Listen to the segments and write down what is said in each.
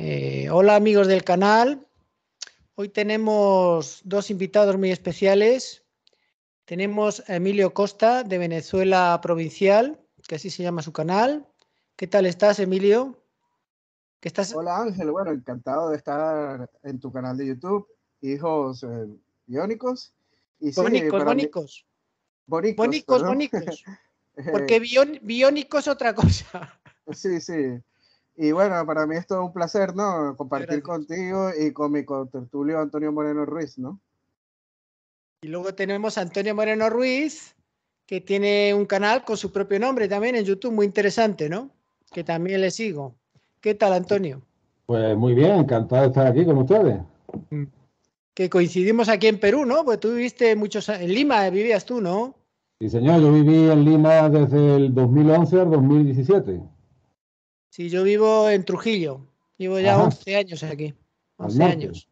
Hola amigos del canal, hoy tenemos dos invitados muy especiales. Tenemos a Emilio Costa de Venezuela Provincial, que así se llama su canal. ¿Qué tal estás, Emilio? ¿Qué estás? Hola Ángel, bueno, encantado de estar en tu canal de YouTube, Hijos Biónicos. Y sí, Bónicos, para mí, bónicos, Bonicos, bónicos, perdón. bónicos, porque biónico es otra cosa. Sí, sí. Y bueno, para mí es todo un placer, ¿no? Compartir Gracias. contigo y con mi contertulio Antonio Moreno Ruiz, ¿no? Y luego tenemos a Antonio Moreno Ruiz, que tiene un canal con su propio nombre también en YouTube, muy interesante, ¿no? Que también le sigo. ¿Qué tal, Antonio? Pues muy bien, encantado de estar aquí con ustedes. Mm. Que coincidimos aquí en Perú, ¿no? Pues tú viviste muchos años, en Lima vivías tú, ¿no? Sí, señor, yo viví en Lima desde el 2011 al 2017. Sí, yo vivo en Trujillo. Llevo ya Ajá, 11 años aquí. al 11 norte. años.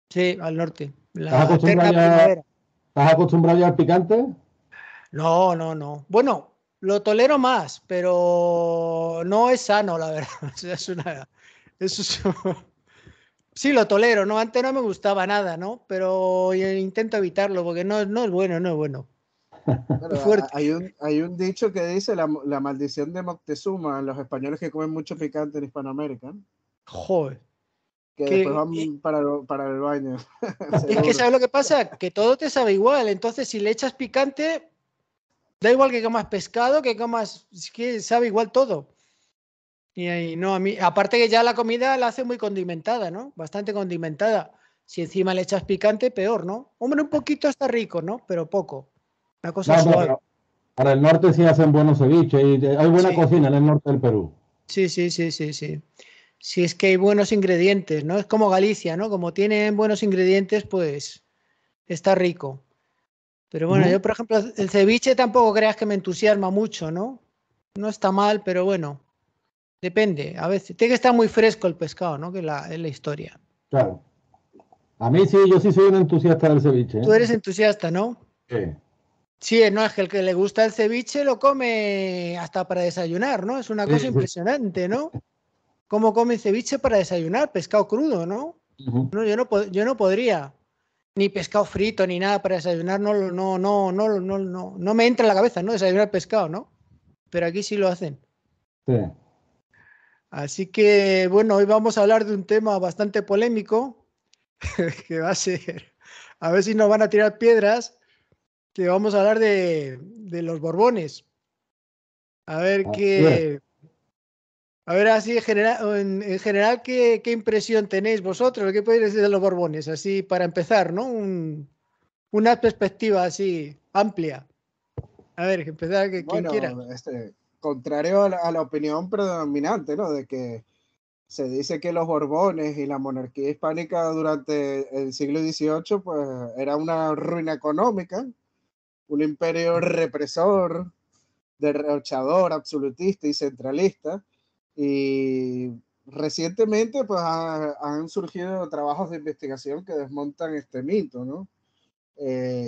Sí, al norte. ¿Estás La acostumbrado eterna ya, primavera. estás acostumbrado ya al picante? No, no, no. Bueno, lo tolero más, pero no es sano, la verdad. O sea, eso es- Sí, lo tolero, ¿no? Antes no me gustaba nada, ¿no? Pero intento evitarlo porque no es bueno, no es bueno. Bueno, Muy fuerte. hay un dicho que dice la maldición de Moctezuma, los españoles que comen mucho picante en Hispanoamérica, ¿no? Joder. Que después Que, van para el baño, es que, seguro. ¿sabes lo que pasa? Que todo te sabe igual. Entonces, si le echas picante, da igual que comas pescado, que comas. Es que sabe igual todo. Y ahí, no, a mí. Aparte que ya la comida la hace muy condimentada, ¿no? Bastante condimentada. Si encima le echas picante, peor, ¿no? Hombre, un poquito está rico, ¿no? Pero poco. Una cosa No, suave. pero para el norte sí hacen buenos ceviches y hay buena Sí, cocina en el norte del Perú. sí, sí, sí, sí, sí. Si es que hay buenos ingredientes, ¿no? Es como Galicia, ¿no? Como tienen buenos ingredientes, pues está rico. Pero bueno, yo, Ujú. por ejemplo, el ceviche tampoco creas que me entusiasma mucho, ¿no? No está mal, pero bueno, depende. A veces tiene que estar muy fresco el pescado, ¿no? Que es la historia. Claro. A mí sí, yo sí soy un entusiasta del ceviche, Tú ¿eh? eres entusiasta, ¿no? Sí, Sí, no, es que el que le gusta el ceviche lo come hasta para desayunar, ¿no? Es una sí, cosa sí. impresionante, ¿no? ¿Cómo come ceviche para desayunar? Pescado crudo, ¿no? Ujú. No, yo no podría. Ni pescado frito, ni nada para desayunar, no me entra en la cabeza, ¿no? Desayunar pescado, ¿no? Pero aquí sí lo hacen. Sí. Así que, bueno, hoy vamos a hablar de un tema bastante polémico, que va a ser, a ver si nos van a tirar piedras, que vamos a hablar de los Borbones. A ver Así es. qué, a ver así en general qué impresión tenéis vosotros, qué podéis decir de los Borbones, así para empezar, ¿no? Una perspectiva así amplia. A ver, empezar que quien quiera. Bueno, contrario a la opinión predominante, ¿no? De que se dice que los Borbones y la monarquía hispánica durante el siglo XVIII, pues era una ruina económica, un imperio represor, derrochador, absolutista y centralista. Y recientemente, pues han surgido trabajos de investigación que desmontan este mito, ¿no?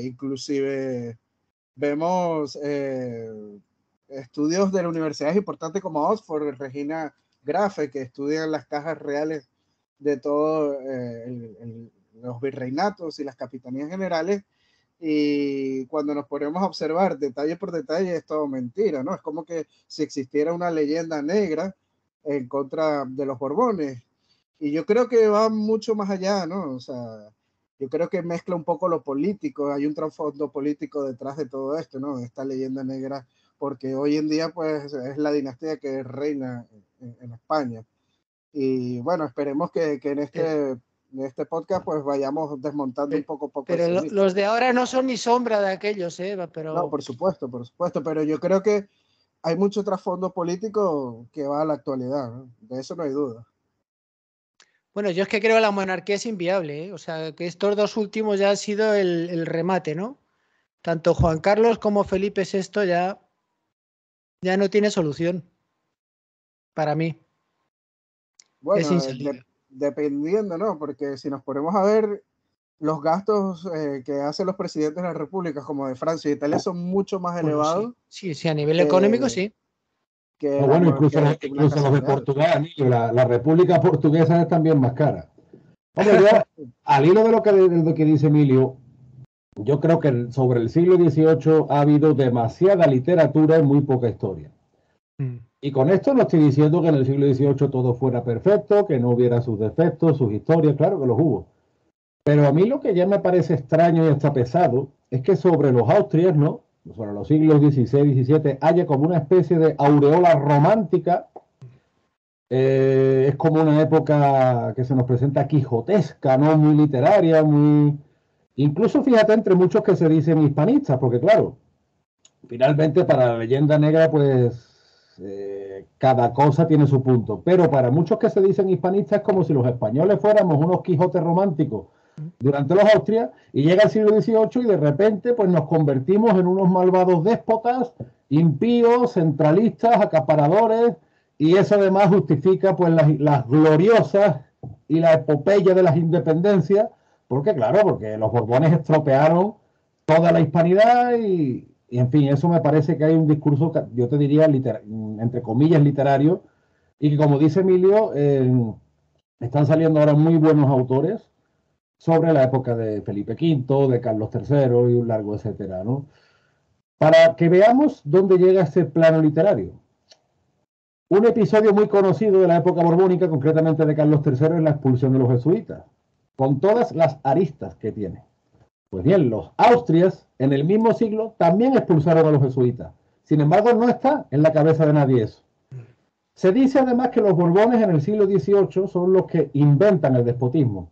Inclusive vemos estudios de la universidades importantes como Oxford, Regina Grafe, que estudian las cajas reales de todos los virreinatos y las capitanías generales. Y cuando nos ponemos a observar detalle por detalle, es todo mentira, ¿no? Es como que si existiera una leyenda negra en contra de los Borbones. Y yo creo que va mucho más allá, ¿no? O sea, yo creo que mezcla un poco lo político, hay un trasfondo político detrás de todo esto, ¿no? Esta leyenda negra, porque hoy en día, pues, es la dinastía que reina en España. Y bueno, esperemos que Eh, en este podcast, pues, vayamos desmontando un pe- poco a poco Pero ese mito. los de ahora no son ni sombra de aquellos, No, pero por supuesto, pero yo creo que hay mucho trasfondo político que va a la actualidad, ¿no? De eso no hay duda. bueno, yo es que creo que la monarquía es inviable, ¿eh? O sea, que estos dos últimos ya han sido el remate, ¿no? Tanto Juan Carlos como Felipe VI ya no tiene solución para mí. Es sin Bueno, salida. dependiendo, ¿no? Porque si nos ponemos a ver, los gastos que hacen los presidentes de las repúblicas, como de Francia y Italia, son mucho más Bueno, sí, elevados sí, sí, a nivel económico que, sí. que No, era bueno, incluso, una incluso casa los de real. Portugal, la República Portuguesa es también más cara. Hombre, yo, al hilo de lo que dice Emilio, yo creo que sobre el siglo XVIII ha habido demasiada literatura y muy poca historia. Y con esto no estoy diciendo que en el siglo XVIII todo fuera perfecto, que no hubiera sus defectos, sus historias, claro que los hubo. Pero a mí lo que ya me parece extraño y hasta pesado es que sobre los Austrias, ¿no? Sobre los siglos XVI, XVII, haya como una especie de aureola romántica. Es como una época que se nos presenta quijotesca, ¿no? Muy literaria, muy... Incluso fíjate entre muchos que se dicen hispanistas, porque claro, finalmente para la leyenda negra, pues cada cosa tiene su punto. Pero para muchos que se dicen hispanistas es como si los españoles fuéramos unos Quijotes románticos durante los Austrias y llega el siglo XVIII y de repente pues nos convertimos en unos malvados déspotas, impíos, centralistas, acaparadores, y eso además justifica pues las gloriosas y la epopeya de las independencias, porque claro, porque los Borbones estropearon toda la hispanidad y en fin, eso me parece que hay un discurso, yo te diría, entre comillas, literario, y que como dice Emilio, están saliendo ahora muy buenos autores sobre la época de Felipe V, de Carlos III y un largo etcétera, ¿no? Para que veamos dónde llega este plano literario. Un episodio muy conocido de la época borbónica, concretamente de Carlos III, es la expulsión de los jesuitas, con todas las aristas que tiene. Pues bien, los Austrias en el mismo siglo también expulsaron a los jesuitas. Sin embargo, no está en la cabeza de nadie eso. Se dice además que los Borbones en el siglo XVIII son los que inventan el despotismo.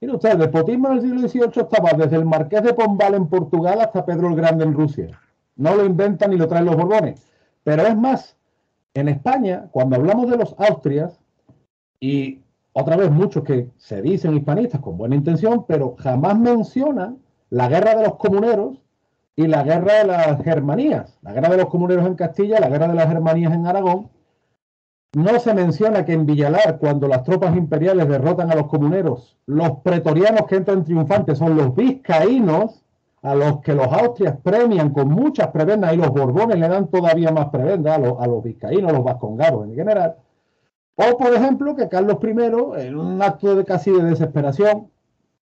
Mire usted, el despotismo en el siglo XVIII estaba desde el Marqués de Pombal en Portugal hasta Pedro el Grande en Rusia. No lo inventan ni lo traen los Borbones. Pero es más, en España, cuando hablamos de los Austrias, y otra vez muchos que se dicen hispanistas con buena intención, pero jamás mencionan la guerra de los comuneros y la guerra de las Germanías. La guerra de los comuneros en Castilla, la guerra de las Germanías en Aragón. No se menciona que en Villalar, cuando las tropas imperiales derrotan a los comuneros, los pretorianos que entran triunfantes son los vizcaínos, a los que los Austrias premian con muchas prebendas y los Borbones le dan todavía más prebendas a los vizcaínos, a los vascongados en general. O, por ejemplo, que Carlos I, en un acto de casi de desesperación,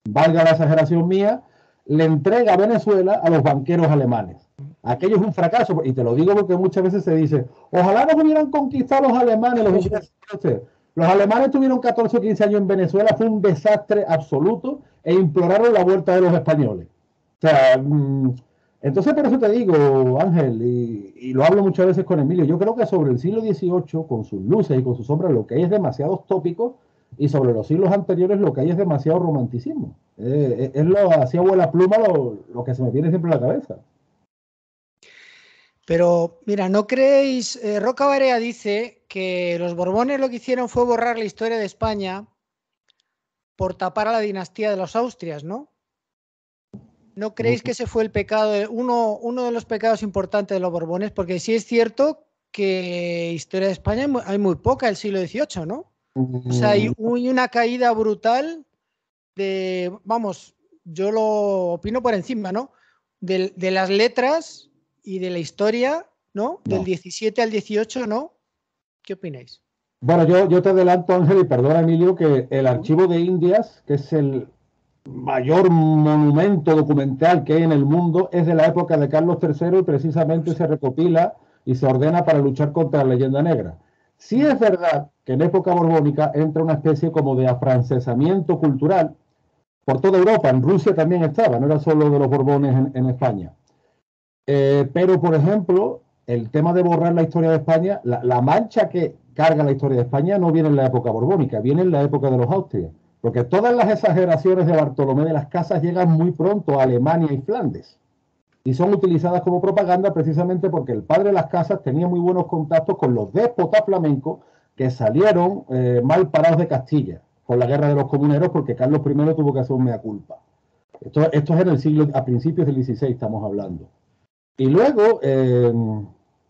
valga la exageración mía, le entrega a Venezuela a los banqueros alemanes. Aquello es un fracaso, y te lo digo porque muchas veces se dice, ojalá nos hubieran conquistado los alemanes, los ingleses. Los alemanes tuvieron 14 o 15 años en Venezuela, fue un desastre absoluto, e imploraron la vuelta de los españoles. O sea, entonces por eso te digo, Ángel, y lo hablo muchas veces con Emilio, yo creo que sobre el siglo XVIII, con sus luces y con sus sombras, lo que hay es demasiados tópicos, y sobre los siglos anteriores lo que hay es demasiado romanticismo. Así abuela pluma lo que se me viene siempre a la cabeza. Pero, mira, ¿no creéis? Roca Barea dice que los Borbones lo que hicieron fue borrar la historia de España por tapar a la dinastía de los Austrias, ¿no? ¿No creéis que ese fue el pecado, uno de los pecados importantes de los Borbones? Porque sí es cierto que historia de España hay muy poca del siglo XVIII, ¿no? O sea, hay una caída brutal de, vamos, yo lo opino por encima, ¿no? De las letras y de la historia, ¿no? Del 17 al 18, ¿no? ¿Qué opináis? Bueno, yo te adelanto, Ángel, y perdona, Emilio, que el Archivo de Indias, que es el mayor monumento documental que hay en el mundo, es de la época de Carlos III y precisamente se recopila y se ordena para luchar contra la leyenda negra. Sí es verdad que en época borbónica entra una especie como de afrancesamiento cultural por toda Europa. En Rusia también estaba, no era solo de los Borbones en España. Pero, por ejemplo, el tema de borrar la historia de España, la mancha que carga la historia de España no viene en la época borbónica, viene en la época de los Austrias. Porque todas las exageraciones de Bartolomé de las Casas llegan muy pronto a Alemania y Flandes. Y son utilizadas como propaganda precisamente porque el padre de las Casas tenía muy buenos contactos con los déspotas flamencos que salieron mal parados de Castilla con la guerra de los comuneros porque Carlos I tuvo que hacer un mea culpa. Esto es en el siglo, a principios del XVI estamos hablando. Y luego...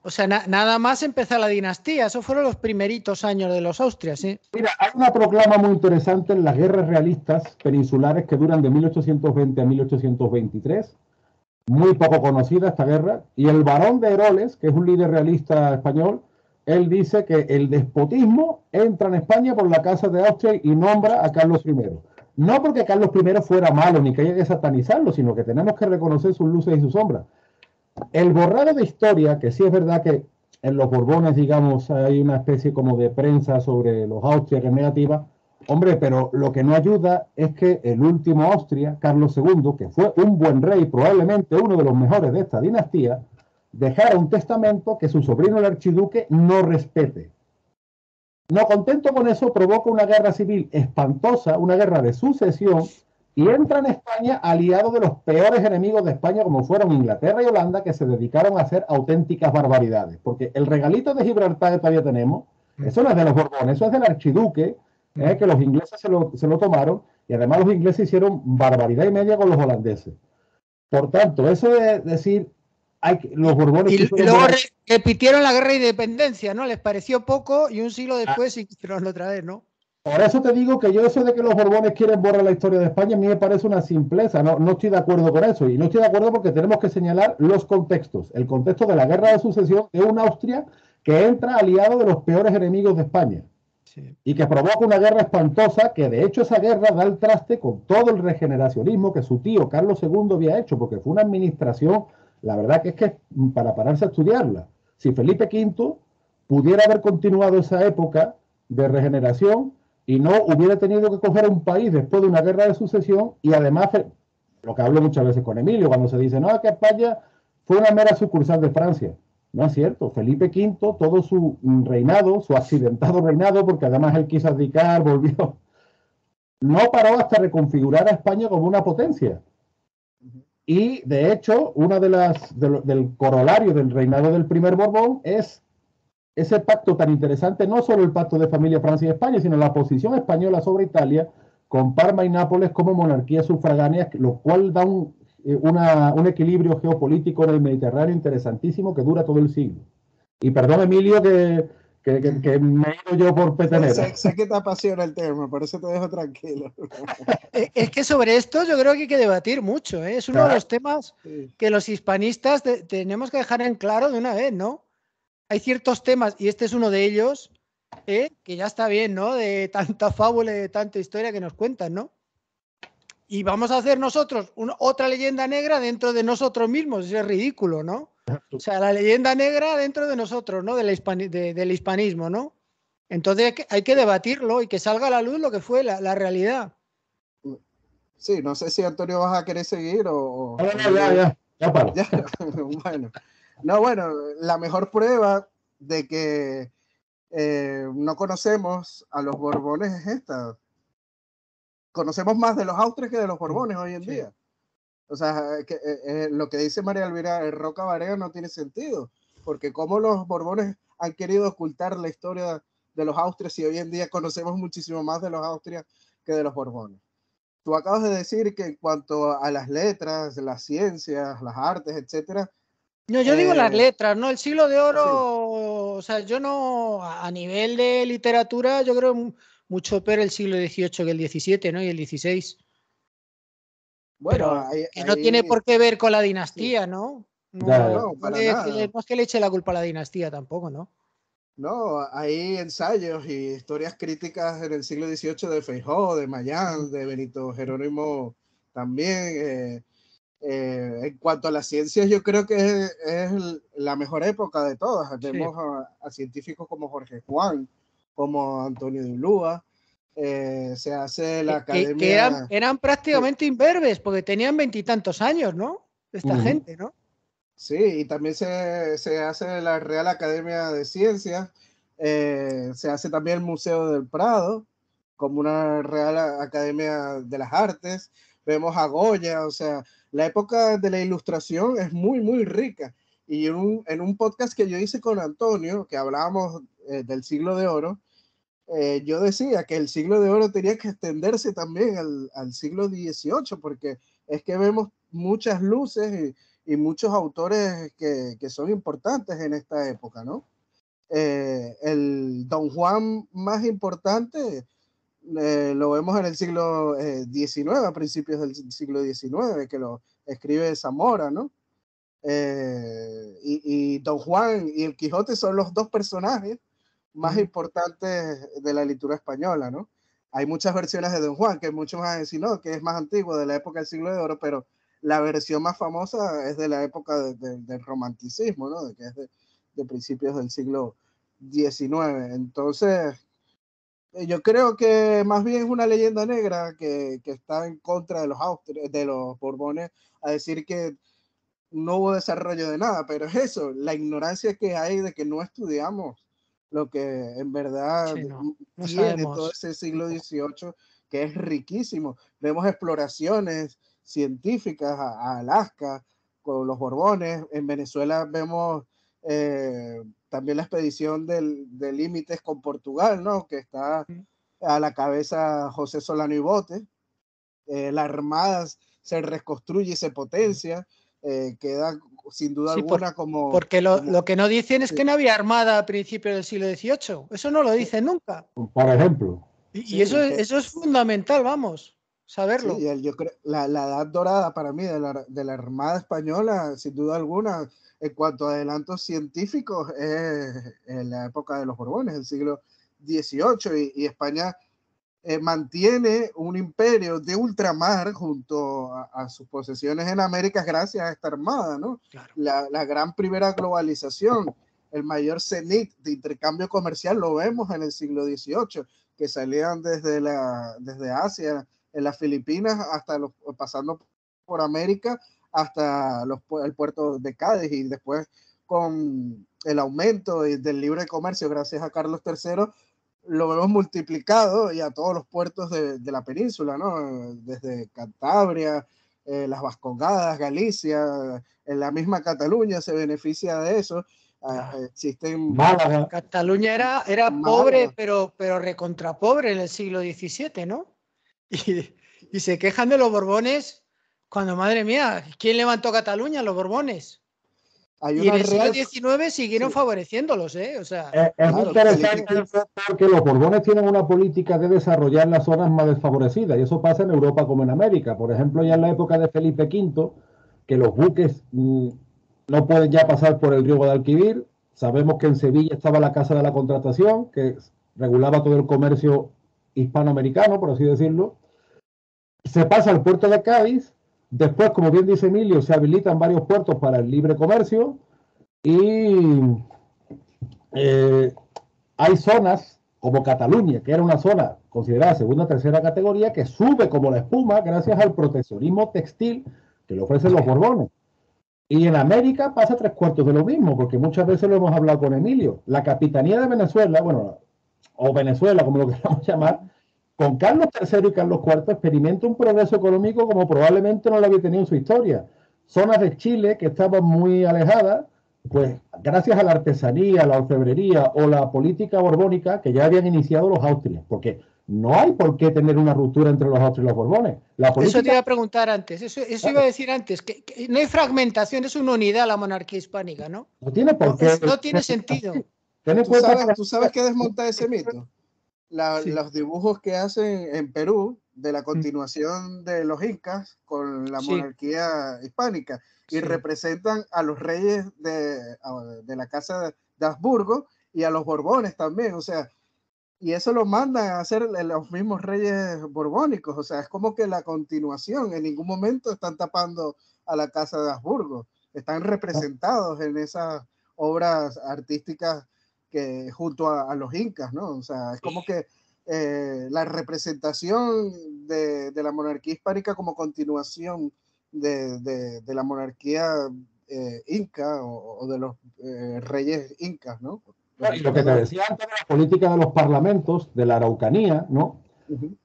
o sea, nada más empezar la dinastía. Esos fueron los primeritos años de los Austrias, ¿sí? Mira, hay una proclama muy interesante en las guerras realistas peninsulares que duran de 1820 a 1823. Muy poco conocida esta guerra. Y el barón de Eroles, que es un líder realista español, él dice que el despotismo entra en España por la Casa de Austria y nombra a Carlos I. No porque Carlos I fuera malo ni que haya que satanizarlo, sino que tenemos que reconocer sus luces y sus sombras. El borrado de historia, que sí es verdad que en los Borbones, digamos, hay una especie como de prensa sobre los Austria que es negativa, hombre, pero lo que no ayuda es que el último Austria, Carlos II, que fue un buen rey, probablemente uno de los mejores de esta dinastía, dejara un testamento que su sobrino el archiduque no respete. No contento con eso, provoca una guerra civil espantosa, una guerra de sucesión, y entra en España aliado de los peores enemigos de España, como fueron Inglaterra y Holanda, que se dedicaron a hacer auténticas barbaridades. Porque el regalito de Gibraltar que todavía tenemos, eso no es de los Borbones, eso es del archiduque, que los ingleses se lo tomaron, y además los ingleses hicieron barbaridad y media con los holandeses. Por tanto, eso de decir, los Borbones... Y luego repitieron la guerra de independencia, ¿no? Les pareció poco y un siglo después hicieron otra vez, ¿no? Por eso te digo que yo eso de que los Borbones quieren borrar la historia de España a mí me parece una simpleza, no estoy de acuerdo con eso, y no estoy de acuerdo porque tenemos que señalar los contextos, el contexto de la guerra de sucesión de una Austria que entra aliado de los peores enemigos de España, sí, y que provoca una guerra espantosa, que de hecho esa guerra da el traste con todo el regeneracionismo que su tío Carlos II había hecho, porque fue una administración, la verdad que es que para pararse a estudiarla, si Felipe V pudiera haber continuado esa época de regeneración, y no hubiera tenido que coger un país después de una guerra de sucesión, y además, lo que hablo muchas veces con Emilio, cuando se dice, no, que España fue una mera sucursal de Francia. No es cierto. Felipe V, todo su reinado, su accidentado reinado, porque además él quiso abdicar, volvió, no paró hasta reconfigurar a España como una potencia. Y de hecho, una del corolario del reinado del primer Borbón es ese pacto tan interesante, no solo el pacto de familia Francia y España, sino la posición española sobre Italia, con Parma y Nápoles como monarquías sufragáneas, lo cual da un equilibrio geopolítico en el Mediterráneo interesantísimo que dura todo el siglo. Y perdón, Emilio, que me he ido yo por petenera. Sé que te apasiona el tema, por eso te dejo tranquilo. Es que sobre esto yo creo que hay que debatir mucho, ¿eh? Es uno de los temas que los hispanistas tenemos que dejar en claro de una vez, ¿no? Hay ciertos temas, y este es uno de ellos, que ya está bien, ¿no? De tanta fábula y de tanta historia que nos cuentan, ¿no? Y vamos a hacer nosotros otra leyenda negra dentro de nosotros mismos. Eso es ridículo, ¿no? O sea, la leyenda negra dentro de nosotros, ¿no? Del hispanismo, ¿no? Entonces hay que debatirlo y que salga a la luz lo que fue la realidad. Sí, no sé si Antonio vas a querer seguir o... Ya paro. Bueno, la mejor prueba de que no conocemos a los Borbones es esta. Conocemos más de los Austrias que de los Borbones hoy en día. O sea, lo que dice María Elvira Roca Barea no tiene sentido, porque como los Borbones han querido ocultar la historia de los Austrias y hoy en día conocemos muchísimo más de los Austrias que de los Borbones. Tú acabas de decir que en cuanto a las letras, las ciencias, las artes, etcétera. No, yo digo las letras, ¿no? El siglo de oro, sí. O sea, yo no, a nivel de literatura, yo creo mucho peor el siglo XVIII que el XVII, ¿no? Y el XVI. Bueno, que no tiene por qué ver con la dinastía, sí. ¿No? No es que le eche la culpa a la dinastía tampoco, ¿no? No, hay ensayos y historias críticas en el siglo XVIII de Feijó, de Mayans, de Benito Jerónimo también. En cuanto a las ciencias, yo creo que es la mejor época de todas. Sí. Vemos a científicos como Jorge Juan, como Antonio de Ulúa. Se hace la academia... Que eran prácticamente imberbes, porque tenían 20 y tantos años, ¿no? Esta gente, ¿no? Sí, y también se hace la Real Academia de Ciencias, se hace también el Museo del Prado, como una Real Academia de las Artes, vemos a Goya, o sea, la época de la Ilustración es muy, muy rica, y en un podcast que yo hice con Antonio, que hablábamos del siglo de oro, yo decía que el siglo de oro tenía que extenderse también al siglo XVIII, porque es que vemos muchas luces y muchos autores que son importantes en esta época, ¿no? El Don Juan más importante lo vemos en el siglo XIX, a principios del siglo XIX, que lo escribe Zamora, ¿no? y Don Juan y el Quijote son los dos personajes más importantes de la literatura española, ¿no? Hay muchas versiones de Don Juan, que muchos van a decir, no, que es más antiguo, de la época del Siglo de Oro, pero la versión más famosa es de la época del romanticismo, ¿no? Que es de principios del siglo XIX. Entonces, yo creo que más bien es una leyenda negra que está en contra de los Borbones, a decir que no hubo desarrollo de nada, pero es eso, la ignorancia que hay de que no estudiamos lo que en verdad no tiene sabemos. todo ese siglo XVIII, que es riquísimo. Vemos exploraciones científicas a Alaska con los Borbones. En Venezuela vemos también la expedición de límites con Portugal, ¿no? Que está a la cabeza José Solano y Bote. La Armada se reconstruye y se potencia. Queda sin duda alguna porque lo que no dicen es que no había armada a principios del siglo XVIII. Eso no lo dicen nunca. Por ejemplo. Y eso es fundamental, vamos, saberlo. Sí, yo creo la edad dorada para mí de la Armada Española, sin duda alguna, en cuanto a adelantos científicos, es en la época de los Borbones, el siglo XVIII, y España mantiene un imperio de ultramar junto a sus posesiones en América gracias a esta armada, ¿no? Claro. La gran primera globalización, el mayor cenit de intercambio comercial lo vemos en el siglo XVIII, que salían desde Asia, en las Filipinas, pasando por América hasta el puerto de Cádiz, y después con el aumento del libre comercio gracias a Carlos III, lo vemos multiplicado y a todos los puertos de la península, ¿no? Desde Cantabria, las Vascongadas, Galicia, en la misma Cataluña se beneficia de eso. Existen... Málaga. Cataluña era pobre, pero recontra pobre en el siglo XVII, ¿no? Y se quejan de los Borbones cuando, madre mía, ¿quién levantó Cataluña? Los Borbones. Y en el siglo XIX siguieron favoreciéndolos, ¿eh? O sea, es interesante porque los Borbones tienen una política de desarrollar las zonas más desfavorecidas, y eso pasa en Europa como en América. Por ejemplo, ya en la época de Felipe V, que los buques no pueden ya pasar por el río Guadalquivir. Sabemos que en Sevilla estaba la Casa de la Contratación, que regulaba todo el comercio hispanoamericano, por así decirlo. Se pasa al puerto de Cádiz. Después, como bien dice Emilio, se habilitan varios puertos para el libre comercio, y hay zonas como Cataluña, que era una zona considerada segunda o tercera categoría, que sube como la espuma gracias al proteccionismo textil que le ofrecen los Borbones. Y en América pasa 3/4 de lo mismo, porque muchas veces lo hemos hablado con Emilio. La capitanía de Venezuela, bueno, o Venezuela, como lo queramos llamar, con Carlos III y Carlos IV experimenta un progreso económico como probablemente no lo había tenido en su historia. Zonas de Chile que estaban muy alejadas, pues gracias a la artesanía, la orfebrería o la política borbónica que ya habían iniciado los Austrias, porque no hay por qué tener una ruptura entre los Austrias y los Borbones. Eso te iba a preguntar antes, eso iba a decir antes, que no hay fragmentación, es una unidad la monarquía hispánica, ¿no? No tiene por qué. No tiene sentido. ¿Tú sabes qué desmonta ese mito? Los dibujos que hacen en Perú de la continuación de los incas con la monarquía hispánica, y representan a los reyes de la casa de Habsburgo y a los Borbones también, o sea, y eso lo mandan a hacer los mismos reyes borbónicos, o sea, es como que la continuación. En ningún momento están tapando a la casa de Habsburgo, están representados en esas obras artísticas que junto a los incas, ¿no? O sea, es como que la representación de la monarquía hispánica como continuación de la monarquía inca o de los reyes incas, ¿no? Y lo que te decía antes de la política de los parlamentos, de la Araucanía, ¿no?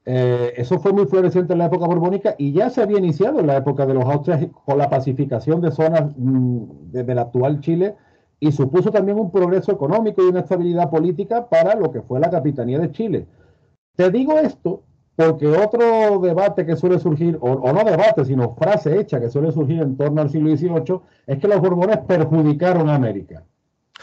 Eso fue muy floreciente en la época borbónica, y ya se había iniciado en la época de los Austrias con la pacificación de zonas del actual Chile, y supuso también un progreso económico y una estabilidad política para lo que fue la capitanía de Chile. Te digo esto porque otro debate que suele surgir, o no debate, sino frase hecha que suele surgir en torno al siglo XVIII, es que los Borbones perjudicaron a América.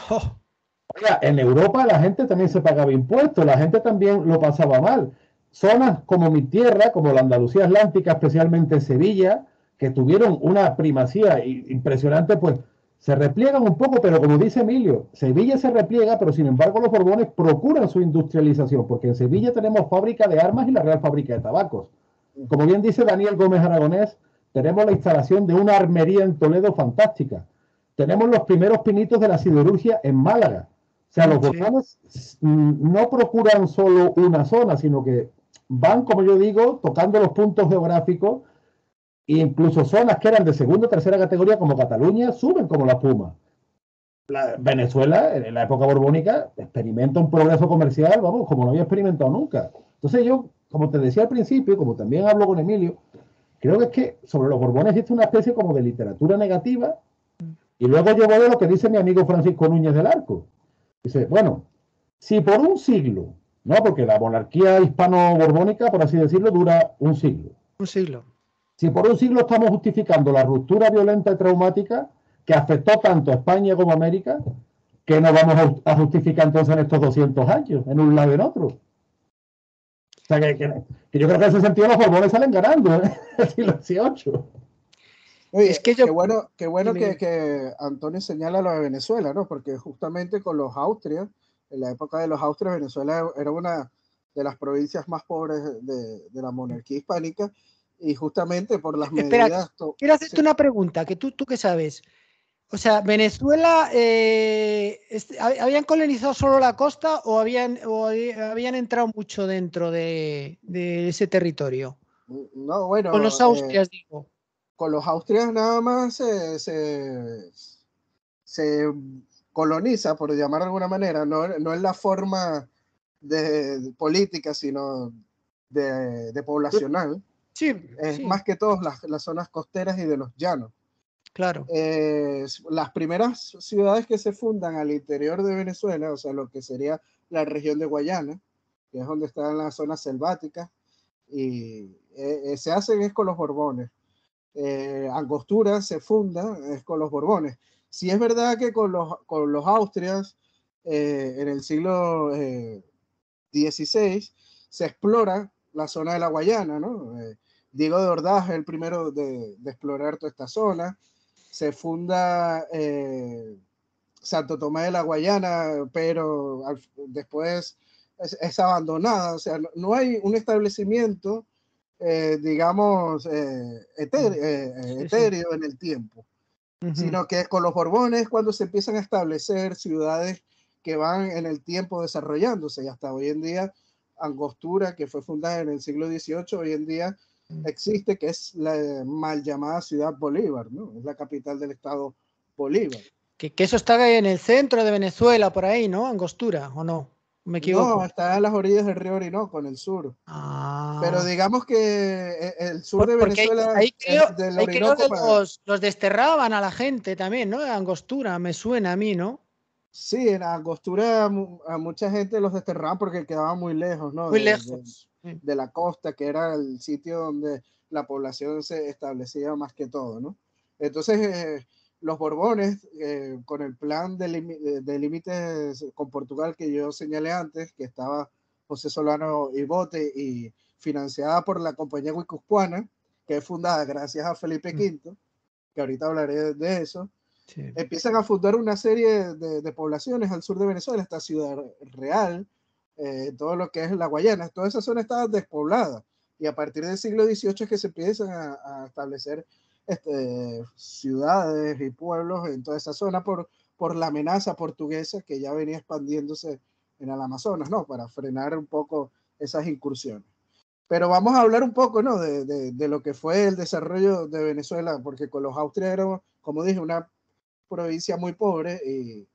Oiga, en Europa la gente también se pagaba impuestos, la gente también lo pasaba mal. Zonas como mi tierra, como la Andalucía Atlántica, especialmente Sevilla, que tuvieron una primacía impresionante, pues se repliegan un poco, pero como dice Emilio, Sevilla se repliega, pero sin embargo los Borbones procuran su industrialización, porque en Sevilla tenemos fábrica de armas y la Real Fábrica de Tabacos. Como bien dice Daniel Gómez Aragonés, tenemos la instalación de una armería en Toledo fantástica. Tenemos los primeros pinitos de la siderurgia en Málaga. O sea, los Borbones no procuran solo una zona, sino que van, como yo digo, tocando los puntos geográficos. Incluso zonas que eran de segunda o tercera categoría, como Cataluña, suben como la espuma. Venezuela, en la época borbónica, experimenta un progreso comercial, vamos, como no había experimentado nunca. Entonces yo, como te decía al principio, como también hablo con Emilio, creo que es que sobre los Borbones existe una especie como de literatura negativa, y luego yo voy a lo que dice mi amigo Francisco Núñez del Arco. Dice, bueno, si por un siglo, ¿no? Porque la monarquía hispano-borbónica, por así decirlo, dura un siglo. Un siglo. Si por un siglo estamos justificando la ruptura violenta y traumática que afectó tanto a España como a América, ¿qué nos vamos a justificar entonces en estos 200 años, en un lado y en otro? O sea, que yo creo que en ese sentido los Borbones salen ganando, ¿eh? El siglo XVIII. Oye, es que qué bueno que Antonio señala lo de Venezuela, ¿no? Porque justamente con los Austrias, en la época de los Austrias, Venezuela era una de las provincias más pobres de la monarquía hispánica, y justamente por las Espera, medidas... quiero hacerte una pregunta, que tú qué sabes. O sea, ¿Venezuela habían colonizado solo la costa o habían entrado mucho dentro de ese territorio? No, bueno, Con los Austrias, digo. Con los Austrias nada más se coloniza, por llamar de alguna manera, no en la forma de política, sino de poblacional. Sí, es sí. más que todo las zonas costeras y de los llanos. Claro. Las primeras ciudades que se fundan al interior de Venezuela, o sea, lo que sería la región de Guayana, que es donde están las zonas selváticas, y se hacen es con los Borbones. Angostura se funda es con los Borbones. Sí es verdad que con los Austrias en el siglo XVI se explora la zona de la Guayana, ¿no? Diego de Ordaz es el primero de explorar toda esta zona. Se funda Santo Tomé de la Guayana, pero después es abandonada. O sea, no hay un establecimiento digamos, etéreo en el tiempo, sino que con los Borbones cuando se empiezan a establecer ciudades que van en el tiempo desarrollándose, y hasta hoy en día Angostura, que fue fundada en el siglo XVIII, hoy en día existe, que es la mal llamada ciudad Bolívar, ¿no? Es la capital del estado Bolívar. Que eso está en el centro de Venezuela, por ahí, ¿no? Angostura, ¿o no? ¿Me equivoco? No, está a las orillas del río Orinoco, en el sur. Ah. Pero digamos que el sur de Venezuela ahí creo, del ahí creo Orinoco que los desterraban a la gente también, ¿no? Angostura, me suena a mí, ¿no? Sí, en Angostura a mucha gente los desterraban porque quedaban muy lejos, ¿no? Muy lejos. De la costa, que era el sitio donde la población se establecía más que todo, ¿no? Entonces, los Borbones, con el plan de límites con Portugal que yo señalé antes, que estaba José Solano y Bote y financiada por la compañía guipuzcoana, que es fundada gracias a Felipe V, que ahorita hablaré de eso. Sí. Empiezan a fundar una serie de poblaciones al sur de Venezuela, esta Ciudad Real, todo lo que es la Guayana, toda esa zona estaba despoblada, y a partir del siglo XVIII es que se empiezan a establecer ciudades y pueblos en toda esa zona por la amenaza portuguesa que ya venía expandiéndose en el Amazonas, ¿no? Para frenar un poco esas incursiones. Pero vamos a hablar un poco, ¿no? De lo que fue el desarrollo de Venezuela, porque con los Austrias era, como dije, una provincia muy pobre, y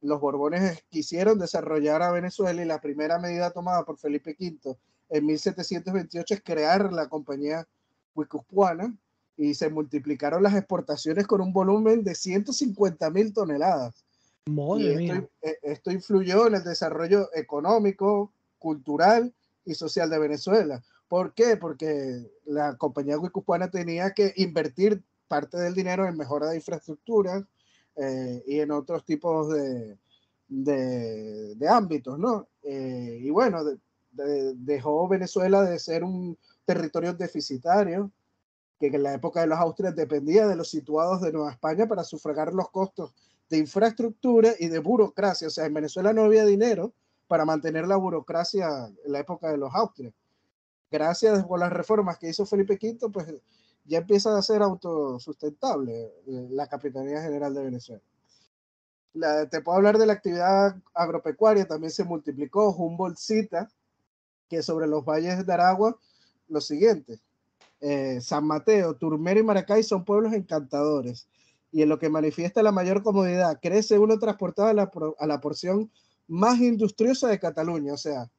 los Borbones quisieron desarrollar a Venezuela, y la primera medida tomada por Felipe V en 1728 es crear la compañía guipuzcoana, y se multiplicaron las exportaciones con un volumen de 150,000 toneladas. Madre mía. Esto influyó en el desarrollo económico, cultural y social de Venezuela. ¿Por qué? Porque la compañía guipuzcoana tenía que invertir parte del dinero en mejora de infraestructuras y en otros tipos de ámbitos, ¿no? Y bueno, dejó Venezuela de ser un territorio deficitario que en la época de los Austrias dependía de los situados de Nueva España para sufragar los costos de infraestructura y de burocracia. O sea, en Venezuela no había dinero para mantener la burocracia en la época de los Austrias. Gracias por las reformas que hizo Felipe V, pues ya empieza a ser autosustentable la Capitanía General de Venezuela. Te puedo hablar de la actividad agropecuaria, también se multiplicó. Humboldt cita que sobre los valles de Aragua, lo siguiente: San Mateo, Turmero y Maracay son pueblos encantadores, y en lo que manifiesta la mayor comodidad, crece uno transportado a la porción más industriosa de Cataluña. O sea,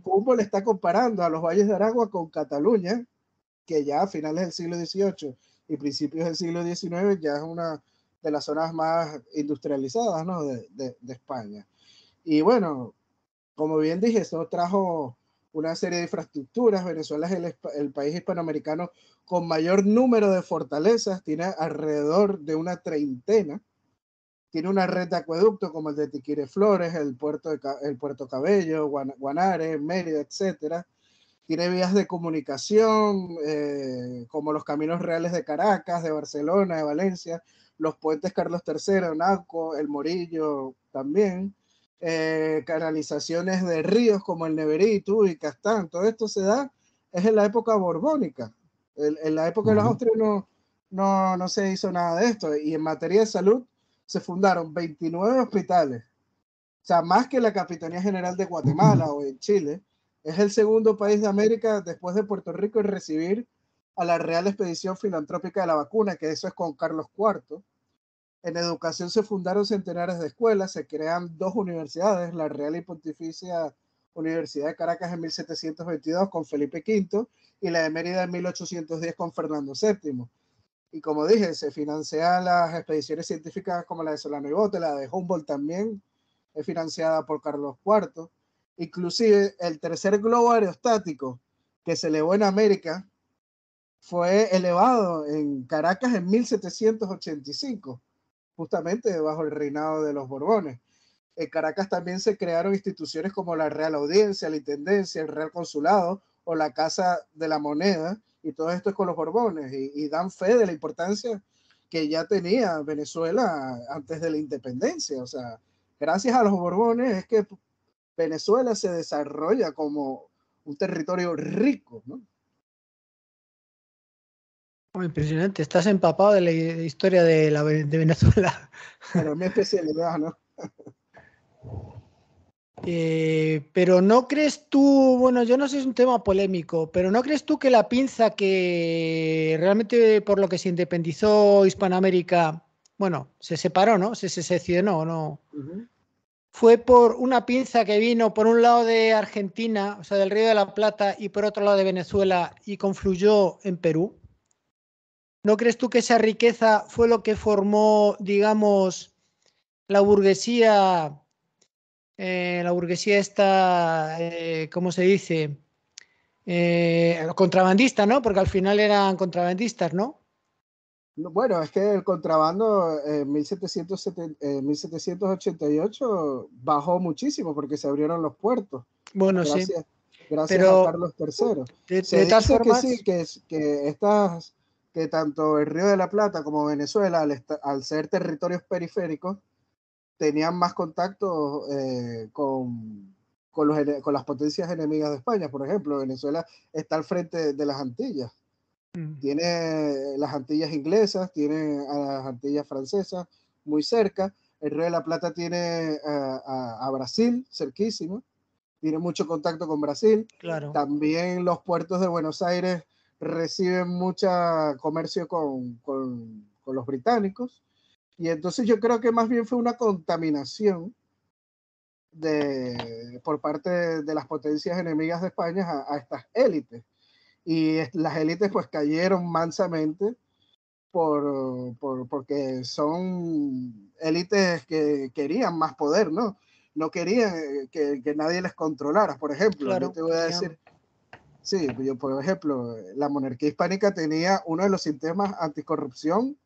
Humboldt está comparando a los valles de Aragua con Cataluña, que ya a finales del siglo XVIII y principios del siglo XIX ya es una de las zonas más industrializadas, ¿no?, de España. Y bueno, como bien dije, eso trajo una serie de infraestructuras. Venezuela es el país hispanoamericano con mayor número de fortalezas, tiene alrededor de una treintena. Tiene una red de acueductos como el de Tiquire Flores, el Puerto Cabello, Guanare, Mérida, etc. Tiene vías de comunicación como los caminos reales de Caracas, de Barcelona, de Valencia, los puentes Carlos III, Nauco, El Morillo también. Canalizaciones de ríos como el Neverí, Tuy, Castán. Todo esto se da es en la época borbónica. En la época de los austrias no se hizo nada de esto. Y en materia de salud se fundaron 29 hospitales. O sea, más que la Capitanía General de Guatemala o en Chile. Es el segundo país de América después de Puerto Rico en recibir a la Real Expedición Filantrópica de la Vacuna, que eso es con Carlos IV. En educación se fundaron centenares de escuelas, se crean 2 universidades, la Real y Pontificia Universidad de Caracas en 1722 con Felipe V y la de Mérida en 1810 con Fernando VII. Y como dije, se financian las expediciones científicas como la de Solano y Bote, la de Humboldt también es financiada por Carlos IV. Inclusive el tercer globo aerostático que se elevó en América fue elevado en Caracas en 1785. Justamente bajo el reinado de los Borbones. En Caracas también se crearon instituciones como la Real Audiencia, la Intendencia, el Real Consulado o la Casa de la Moneda, y todo esto es con los Borbones, y dan fe de la importancia que ya tenía Venezuela antes de la independencia. O sea, gracias a los Borbones es que Venezuela se desarrolla como un territorio rico, ¿no? Oh, impresionante, estás empapado de la historia de Venezuela. Pero es mi especialidad, ¿no? Pero no crees tú, bueno, yo no sé si es un tema polémico, pero ¿no crees tú que la pinza que realmente por lo que se independizó Hispanoamérica, bueno, se separó, ¿no? Se seccionó, ¿no? Fue por una pinza que vino por un lado de Argentina, o sea, del Río de la Plata, y por otro lado de Venezuela, y confluyó en Perú? ¿No crees tú que esa riqueza fue lo que formó, digamos, la burguesía esta, ¿cómo se dice? Contrabandista, ¿no? Porque al final eran contrabandistas, ¿no? Bueno, es que el contrabando en 1788 bajó muchísimo porque se abrieron los puertos, Bueno, sí, gracias a pero Carlos III. Se de todas dice que formas, sí, que tanto el Río de la Plata como Venezuela, al ser territorios periféricos, tenían más contacto con las potencias enemigas de España. Por ejemplo, Venezuela está al frente de las Antillas. Tiene las Antillas inglesas, tiene a las Antillas francesas muy cerca. El Río de la Plata tiene a Brasil cerquísimo, tiene mucho contacto con Brasil. claro. También los puertos de Buenos Aires reciben mucho comercio con los británicos. Y entonces yo creo que más bien fue una contaminación por parte de las potencias enemigas de España a estas élites. Y las élites pues cayeron mansamente porque son élites que querían más poder, ¿no? No querían que nadie les controlara. Por ejemplo, Claro, yo te voy a decir, sí, yo, por ejemplo, la monarquía hispánica tenía uno de los sistemas anticorrupción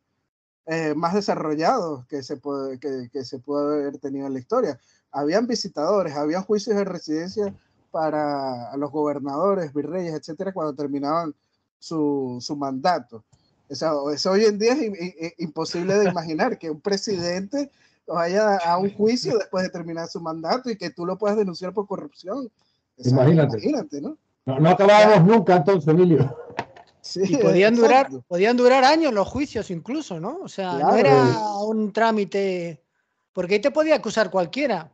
más desarrollados que se puede haber tenido en la historia. Habían visitadores, había juicios de residencia para los gobernadores, virreyes, etcétera, cuando terminaban su mandato. Eso hoy en día es imposible de imaginar, que un presidente vaya a un juicio después de terminar su mandato y que tú lo puedas denunciar por corrupción. Imagínate, ¿no? No acabábamos nunca entonces, Emilio. Sí, y podían durar años los juicios incluso, ¿no? O sea, claro, no era un trámite, porque ahí te podía acusar cualquiera.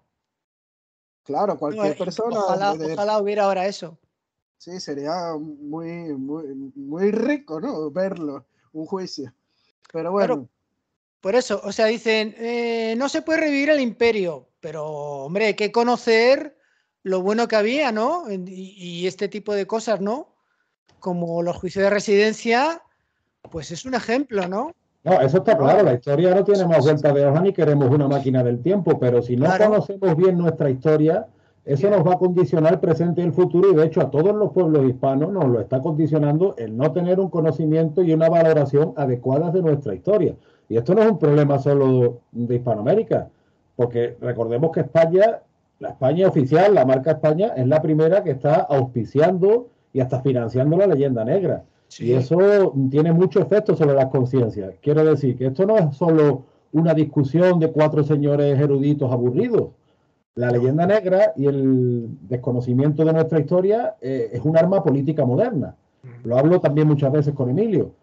Claro, cualquier persona. Ojalá hubiera ahora eso. Sí, sería muy rico, ¿no? Verlo, un juicio. Pero bueno. Claro, por eso, o sea, dicen, no se puede revivir el imperio, pero, hombre, hay que conocer lo bueno que había, ¿no? Y este tipo de cosas, ¿no? Como los juicios de residencia, pues es un ejemplo, ¿no? No, eso está claro, la historia no tiene más vuelta de hoja ni queremos una máquina del tiempo, pero si no conocemos bien nuestra historia, eso nos va a condicionar el presente y el futuro, y de hecho a todos los pueblos hispanos nos lo está condicionando el no tener un conocimiento y una valoración adecuadas de nuestra historia. Y esto no es un problema solo de Hispanoamérica, porque recordemos que España, la España oficial, la marca España, es la primera que está auspiciando y hasta financiando la leyenda negra. Sí. Y eso tiene mucho efecto sobre las conciencias. Quiero decir que esto no es solo una discusión de 4 señores eruditos aburridos. La leyenda negra y el desconocimiento de nuestra historia es un arma política moderna. Lo hablo también muchas veces con Emilio.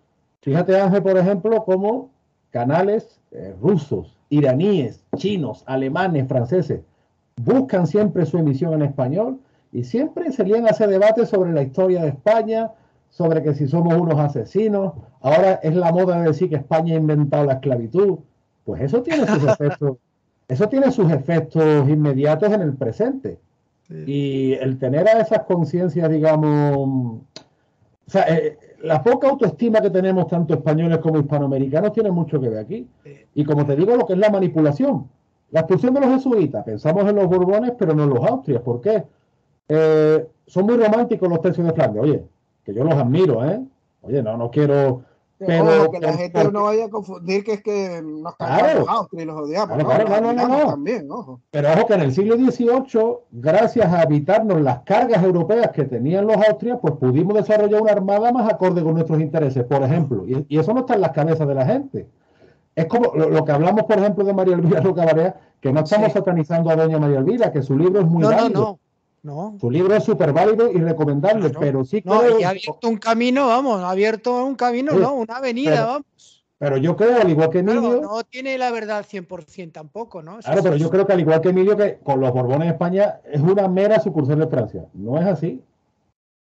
Fíjate, Ángel, por ejemplo, cómo canales rusos, iraníes, chinos, alemanes, franceses buscan siempre su emisión en español y siempre se lían a hacer debates sobre la historia de España, sobre que si somos unos asesinos. Ahora es la moda de decir que España ha inventado la esclavitud. Pues eso tiene sus efectos. Eso tiene sus efectos inmediatos en el presente. Sí. Y el tener a esas conciencias, digamos, o sea, la poca autoestima que tenemos tanto españoles como hispanoamericanos tiene mucho que ver aquí. Sí. Y como te digo, lo que es la manipulación. La expulsión de los jesuitas, pensamos en los Borbones, pero no en los Austrias. ¿Por qué? Son muy románticos los tercios de Flandes. Oye, que yo los admiro, ¿eh? Oye, no quiero... Pero ojo, que la gente no vaya a confundir que es que nos cargamos los Austrias y los odiamos. No. También, ojo. Pero ojo que en el siglo XVIII, gracias a evitarnos las cargas europeas que tenían los Austrias, pues pudimos desarrollar una armada más acorde con nuestros intereses, por ejemplo. Y eso no está en las cabezas de la gente. Es como lo que hablamos, por ejemplo, de María Elvira Roca Barea, que no estamos satanizando a doña María Elvira, que su libro es muy válido. No. Su libro es súper válido y recomendable, pero sí creo... y ha abierto un camino, vamos, una avenida, vamos. Pero yo creo, al igual que Emilio... no tiene la verdad 100% tampoco, ¿no? Claro, pero yo creo que al igual que Emilio, que con los Borbones de España es una mera sucursal de Francia. No es así.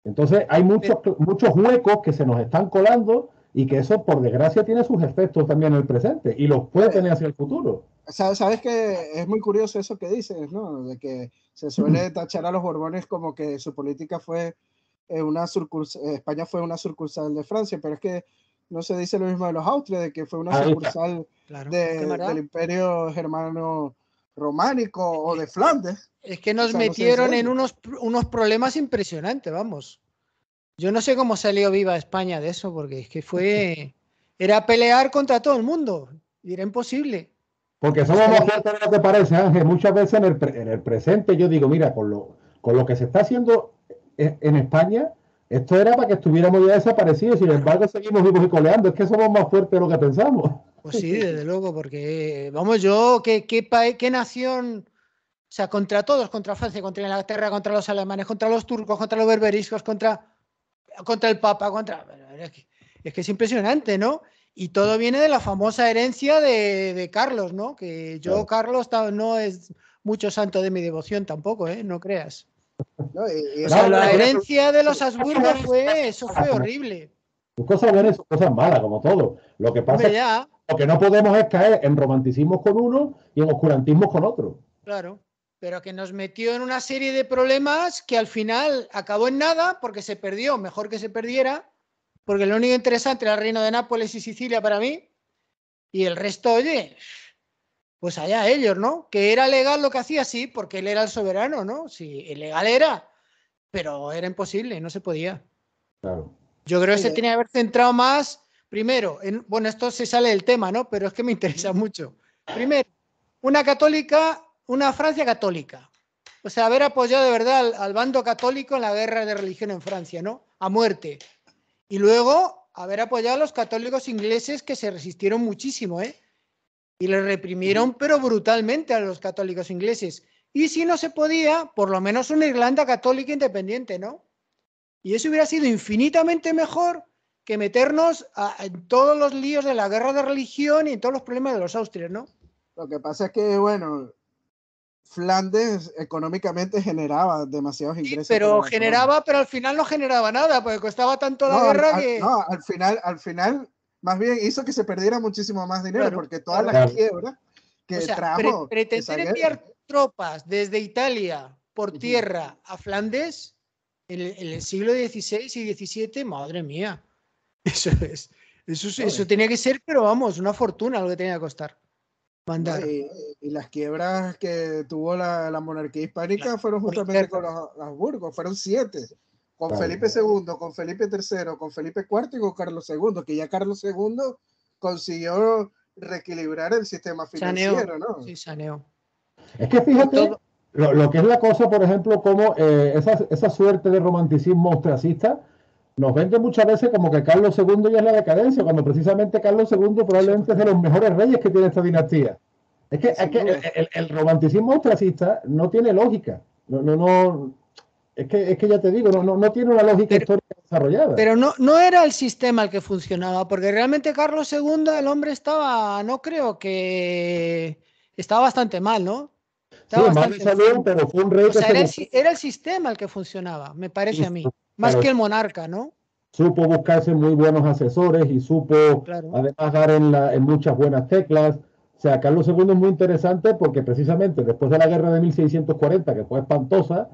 Entonces hay muchos huecos que se nos están colando y que eso, por desgracia, tiene sus efectos también en el presente y los puede tener hacia el futuro. Sabes que es muy curioso eso que dices, ¿no? De que se suele tachar a los Borbones como que su política fue España fue una sucursal de Francia, pero es que no se dice lo mismo de los Austrias, de que fue una sucursal del Imperio Germano Románico o de Flandes. Es que nos metieron en unos problemas impresionantes, vamos. Yo no sé cómo salió viva España de eso, porque es que era pelear contra todo el mundo y era imposible. Porque somos más fuertes de lo que parece, Ángel. Muchas veces en el presente yo digo, mira, con lo que se está haciendo en España, esto era para que estuviéramos ya desaparecidos, sin embargo seguimos vivos y coleando. Es que somos más fuertes de lo que pensamos. Pues sí, desde luego, porque, vamos, ¿qué nación? O sea, contra todos, contra Francia, contra Inglaterra, contra los alemanes, contra los turcos, contra los berberiscos, contra el Papa, es que es impresionante, ¿no? Y todo viene de la famosa herencia de Carlos, ¿no? Que yo, Carlos, no es mucho santo de mi devoción tampoco, ¿eh? No creas. La herencia de los Habsburgo fue horrible. Cosas buenas y cosas malas, como todo. Lo que pasa es que lo que no podemos es caer en romanticismo con uno y en oscurantismo con otro. Claro, pero que nos metió en una serie de problemas que al final acabó en nada porque se perdió, mejor que se perdiera. Porque lo único interesante era el reino de Nápoles y Sicilia para mí, y el resto, oye, pues allá ellos, ¿no? Que era legal lo que hacía, sí, porque él era el soberano, ¿no? Sí, ilegal era, pero era imposible, no se podía. Claro. Yo creo que se tenía que haber centrado más, primero, bueno, esto se sale del tema, ¿no? Pero es que me interesa mucho. Primero, una Francia católica. O sea, haber apoyado de verdad al bando católico en la guerra de religión en Francia, ¿no? A muerte. Y luego haber apoyado a los católicos ingleses que se resistieron muchísimo, ¿eh? Y les reprimieron, pero brutalmente a los católicos ingleses. Y si no se podía, por lo menos una Irlanda católica independiente, ¿no? Y eso hubiera sido infinitamente mejor que meternos en todos los líos de la guerra de religión y en todos los problemas de los austrias, ¿no? Lo que pasa es que, bueno, Flandes económicamente generaba demasiados ingresos. Sí, pero generaba, pero al final no generaba nada, porque costaba tanto la guerra que... No, al final, más bien hizo que se perdiera muchísimo más dinero, Claro, porque todas claro. las quiebras que trajo... pretender enviar tropas desde Italia por tierra a Flandes en el siglo XVI y XVII, madre mía. Eso tenía que ser, pero vamos, una fortuna lo que tenía que costar. Mandar. Y las quiebras que tuvo la monarquía hispánica fueron justamente con los Habsburgos, fueron 7. Con Felipe II, con Felipe III, con Felipe IV y con Carlos II, que ya Carlos II consiguió reequilibrar el sistema financiero, ¿no? Sí, saneó. Es que fíjate lo que es la cosa, por ejemplo, como esa suerte de romanticismo ostracista nos vende muchas veces como que Carlos II ya es la decadencia, cuando precisamente Carlos II probablemente es de los mejores reyes que tiene esta dinastía. Es que el romanticismo ostracista no tiene lógica. Es que ya te digo, no tiene una lógica histórica desarrollada. Pero no era el sistema el que funcionaba, porque realmente Carlos II, el hombre estaba, no creo que... Estaba bastante mal, ¿no? Estaba mal de salud, pero fue un rey que era el sistema el que funcionaba, me parece a mí. Más que el monarca, ¿no? Supo buscarse muy buenos asesores y supo además dar en muchas buenas teclas. O sea, Carlos II es muy interesante porque precisamente después de la guerra de 1640, que fue espantosa,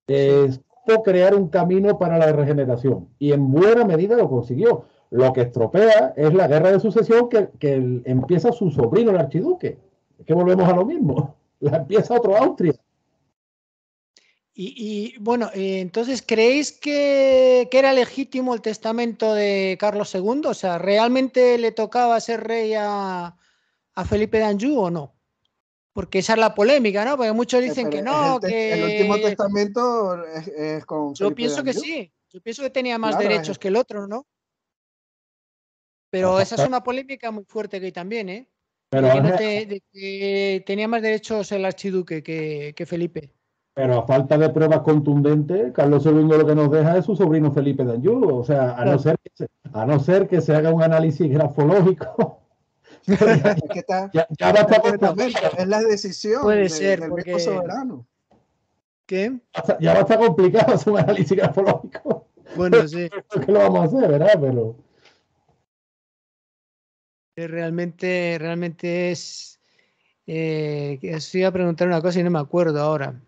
supo crear un camino para la regeneración y en buena medida lo consiguió. Lo que estropea es la guerra de sucesión que empieza su sobrino, el archiduque. Es que volvemos a lo mismo. La empieza otro Austria. Y bueno, entonces, ¿creéis que era legítimo el testamento de Carlos II? O sea, ¿realmente le tocaba ser rey a Felipe d'Anjou o no? Porque esa es la polémica, ¿no? Porque muchos dicen que no, el último testamento es con Yo Felipe pienso d'Anjou. que sí. Yo pienso que tenía más derechos que el otro, ¿no? Pero esa es una polémica muy fuerte que hay también, ¿eh? De que tenía más derechos el archiduque que Felipe. Pero a falta de pruebas contundentes, Carlos II lo que nos deja es su sobrino Felipe d'Anjou. O sea, a no ser que se haga un análisis grafológico. ya va a estar es la decisión del mismo soberano. ¿Qué? Ya va a estar complicado hacer un análisis grafológico. Bueno, sí. ¿Qué lo vamos a hacer, verdad? Pero realmente es... os iba a preguntar una cosa y no me acuerdo ahora.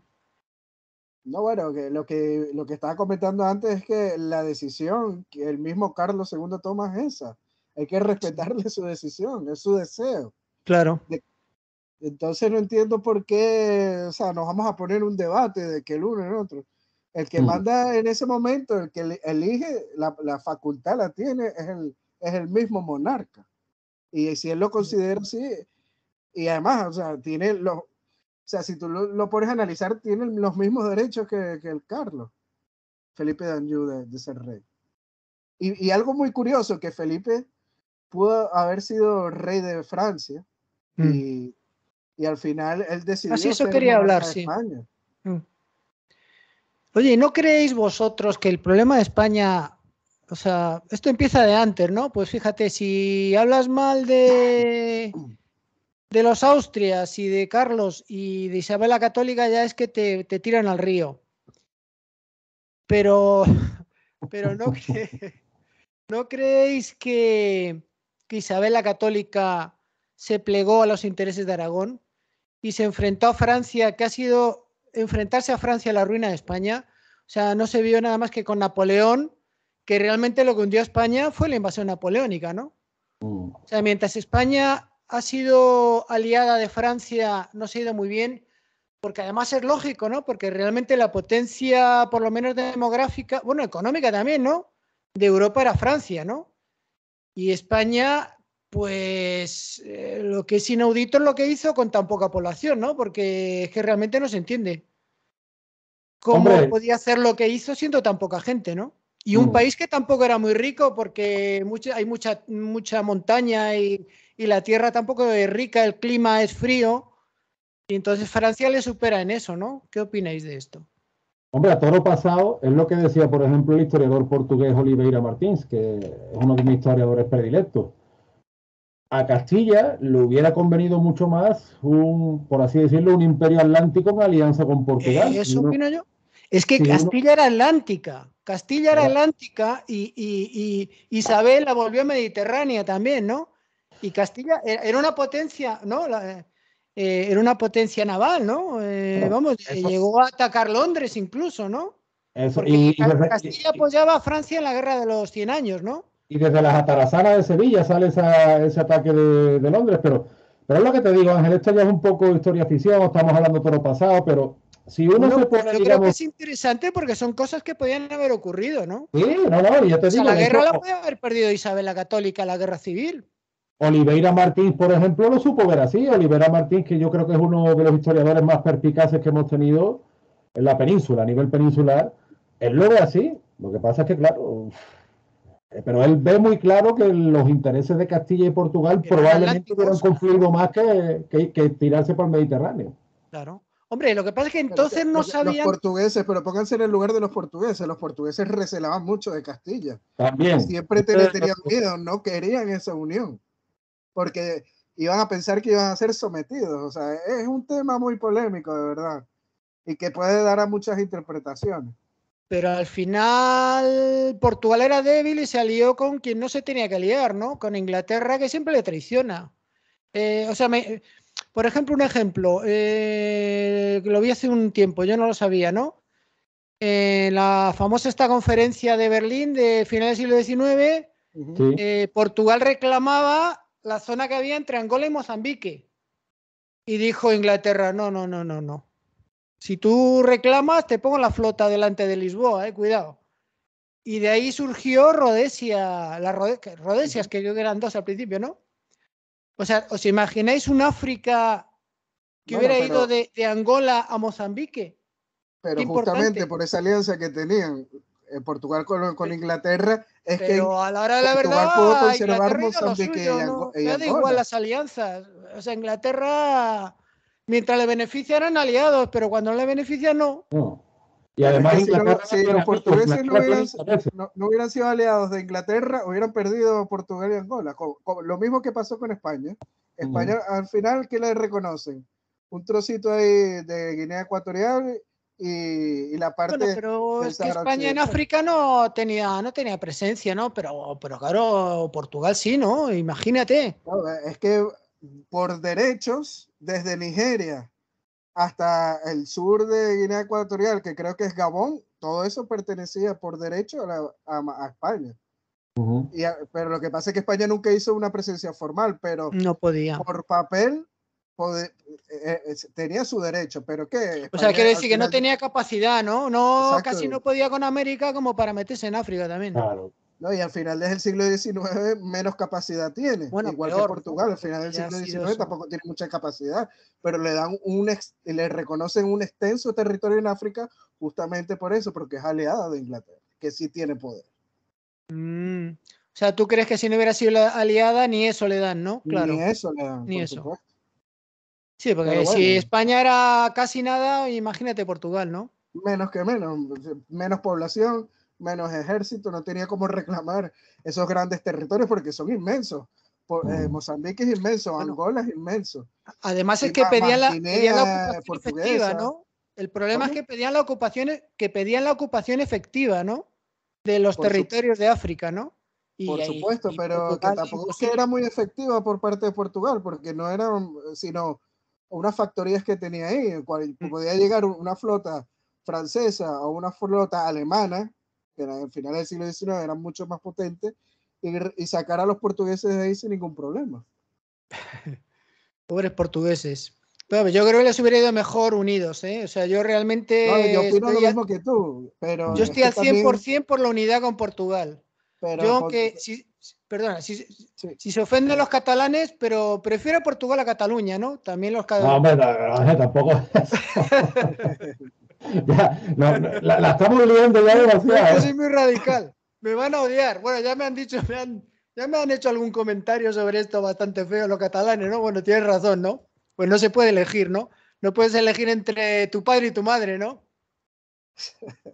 No, bueno, que lo que estaba comentando antes es que la decisión que el mismo Carlos II toma es esa. Hay que respetarle su decisión, es su deseo. Claro. Entonces no entiendo por qué, o sea, nos vamos a poner un debate de que el uno y el otro. El que manda en ese momento, el que elige, la facultad la tiene, es el mismo monarca. Y si él lo considera así, y además, o sea, tiene los... O sea, si tú lo pones a analizar, tiene los mismos derechos que el Carlos, Felipe d'Anjou, de ser rey. Y algo muy curioso, que Felipe pudo haber sido rey de Francia y al final él decidió eso ser quería hablar, de España. Oye, ¿no creéis vosotros que el problema de España, o sea, esto empieza de antes, ¿no? Pues fíjate, si hablas mal de los Austrias y de Carlos y de Isabel la Católica, ya es que te tiran al río. Pero ¿no creéis que Isabel la Católica se plegó a los intereses de Aragón y se enfrentó a Francia, que ha sido enfrentarse a Francia a la ruina de España? O sea, no se vio nada más que con Napoleón, que realmente lo que hundió a España fue la invasión napoleónica, ¿no? O sea, mientras España ha sido aliada de Francia, no se ha ido muy bien, porque además es lógico, ¿no? Porque realmente la potencia, por lo menos demográfica, bueno, económica también, ¿no? De Europa era Francia, ¿no? Y España, pues, lo que es inaudito es lo que hizo con tan poca población, ¿no? Porque es que realmente no se entiende cómo podía hacer lo que hizo siendo tan poca gente, ¿no? Y un país que tampoco era muy rico porque hay mucha montaña y la tierra tampoco es rica, el clima es frío. Y entonces Francia le supera en eso, ¿no? ¿Qué opináis de esto? Hombre, a toro pasado es lo que decía, por ejemplo, el historiador portugués Oliveira Martins, que es uno de mis historiadores predilectos. A Castilla le hubiera convenido mucho más por así decirlo, un imperio atlántico en alianza con Portugal. Eso opino yo. Es que Castilla era atlántica. Castilla era atlántica y Isabel la volvió mediterránea también, ¿no? Y Castilla era una potencia, ¿no? Era una potencia naval, ¿no? Llegó a atacar Londres incluso, ¿no? Porque Castilla apoyaba a Francia en la guerra de los 100 años, ¿no? Y desde las atarazanas de Sevilla sale ese ataque de Londres, pero es lo que te digo, Ángel, esto ya es un poco historia ficción, estamos hablando todo lo pasado, pero si uno se pone, yo creo que es interesante porque son cosas que podían haber ocurrido, ¿no? Sí, no, yo te digo. La guerra la puede haber perdido Isabel la Católica, la guerra civil. Oliveira Martins, por ejemplo, lo supo ver así. Oliveira Martins, que yo creo que es uno de los historiadores más perspicaces que hemos tenido en la península, a nivel peninsular, él lo ve así. Lo que pasa es que, claro, pero él ve muy claro que los intereses de Castilla y Portugal probablemente hubieran confluido más que tirarse por el Mediterráneo. Claro. Hombre, lo que pasa es que entonces no sabían... Los portugueses, pero pónganse en el lugar de los portugueses. Los portugueses recelaban mucho de Castilla. También. Siempre tenían miedo, no querían esa unión. Porque iban a pensar que iban a ser sometidos. O sea, es un tema muy polémico, de verdad. Y que puede dar a muchas interpretaciones. Pero al final Portugal era débil y se alió con quien no se tenía que aliar, ¿no? Con Inglaterra, que siempre le traiciona. Por ejemplo, un ejemplo, lo vi hace un tiempo, yo no lo sabía, ¿no? La famosa esta conferencia de Berlín de finales del siglo XIX, Portugal reclamaba la zona que había entre Angola y Mozambique. Y dijo Inglaterra, no. Si tú reclamas, te pongo la flota delante de Lisboa, cuidado. Y de ahí surgió Rhodesia, Rhodesias, que yo creo que eran dos al principio, ¿no? O sea, ¿os imagináis un África que hubiera ido de Angola a Mozambique? Pero justamente por esa alianza que tenían Portugal con Inglaterra, es pero que a la hora de la Portugal verdad, pudo conservar Mozambique y Angola. No da igual las alianzas. O sea, Inglaterra, mientras le beneficia, eran aliados, pero cuando no le beneficia, no. Y además, si los portugueses no hubieran sido aliados de Inglaterra, hubieran perdido Portugal y Angola. Lo mismo que pasó con España. España, al final, ¿qué le reconocen? Un trocito ahí de Guinea Ecuatorial y la parte... Bueno, pero es que España en África no tenía presencia, ¿no? Pero claro, Portugal sí, ¿no? Imagínate. No, es que por derechos, desde Nigeria hasta el sur de Guinea Ecuatorial, que creo que es Gabón, todo eso pertenecía por derecho a España. Pero lo que pasa es que España nunca hizo una presencia formal, pero no podía. Por papel tenía su derecho, pero ¿qué? España, o sea, quiere decir que no tenía capacidad, ¿no? Exacto. Casi no podía con América como para meterse en África también. Claro. No, y al final desde el siglo XIX menos capacidad tiene. Bueno, igual peor, que Portugal, al final del siglo XIX tampoco tiene mucha capacidad, pero le reconocen un extenso territorio en África justamente por eso, porque es aliada de Inglaterra, que sí tiene poder. O sea, ¿tú crees que si no hubiera sido aliada ni eso le dan, no? Claro. Ni eso le dan, ni por eso. Supuesto. Sí, porque si España era casi nada, imagínate Portugal, ¿no? Menos población, menos ejército, no tenía cómo reclamar esos grandes territorios porque son inmensos. Mozambique es inmenso, Angola es inmenso. Además es que pedían la ocupación efectiva, ¿no? El problema es que pedían la ocupación efectiva, ¿no? De los territorios de África, ¿no? Por supuesto, pero que tampoco es que era muy efectiva por parte de Portugal, porque no eran sino unas factorías que tenía ahí, podía llegar una flota francesa o una flota alemana, que al final del siglo XIX eran mucho más potentes, y sacar a los portugueses de ahí sin ningún problema. Pobres portugueses. Pero yo creo que les hubiera ido mejor unidos, ¿eh? O sea, yo realmente... No, yo opino lo mismo que tú, pero... Yo estoy al 100% por la unidad con Portugal. Pero yo que... Si se ofenden los catalanes, pero prefiero Portugal a Cataluña, ¿no? También los catalanes. No, tampoco. Ya, la estamos liando ya demasiado. Yo soy muy radical. Me van a odiar. Bueno, ya me han dicho, ya me han hecho algún comentario sobre esto bastante feo los catalanes, ¿no? Bueno, tienes razón, ¿no? Pues no se puede elegir, ¿no? No puedes elegir entre tu padre y tu madre, ¿no?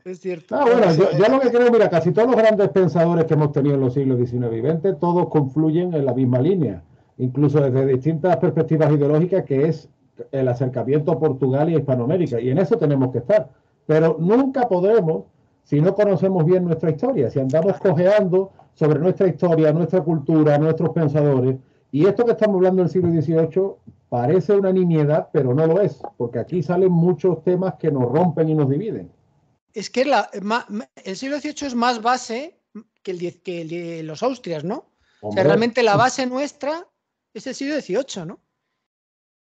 Es cierto. Ah, bueno, yo lo que creo, mira, casi todos los grandes pensadores que hemos tenido en los siglos XIX y XX, todos confluyen en la misma línea, incluso desde distintas perspectivas ideológicas, que es el acercamiento a Portugal y a Hispanoamérica, y en eso tenemos que estar. Pero nunca podremos, si no conocemos bien nuestra historia, si andamos cojeando sobre nuestra historia, nuestra cultura, nuestros pensadores, y esto que estamos hablando del siglo XVIII parece una nimiedad, pero no lo es, porque aquí salen muchos temas que nos rompen y nos dividen. Es que el siglo XVIII es más base que el de los Austrias, ¿no? O sea, realmente la base nuestra es el siglo XVIII, ¿no?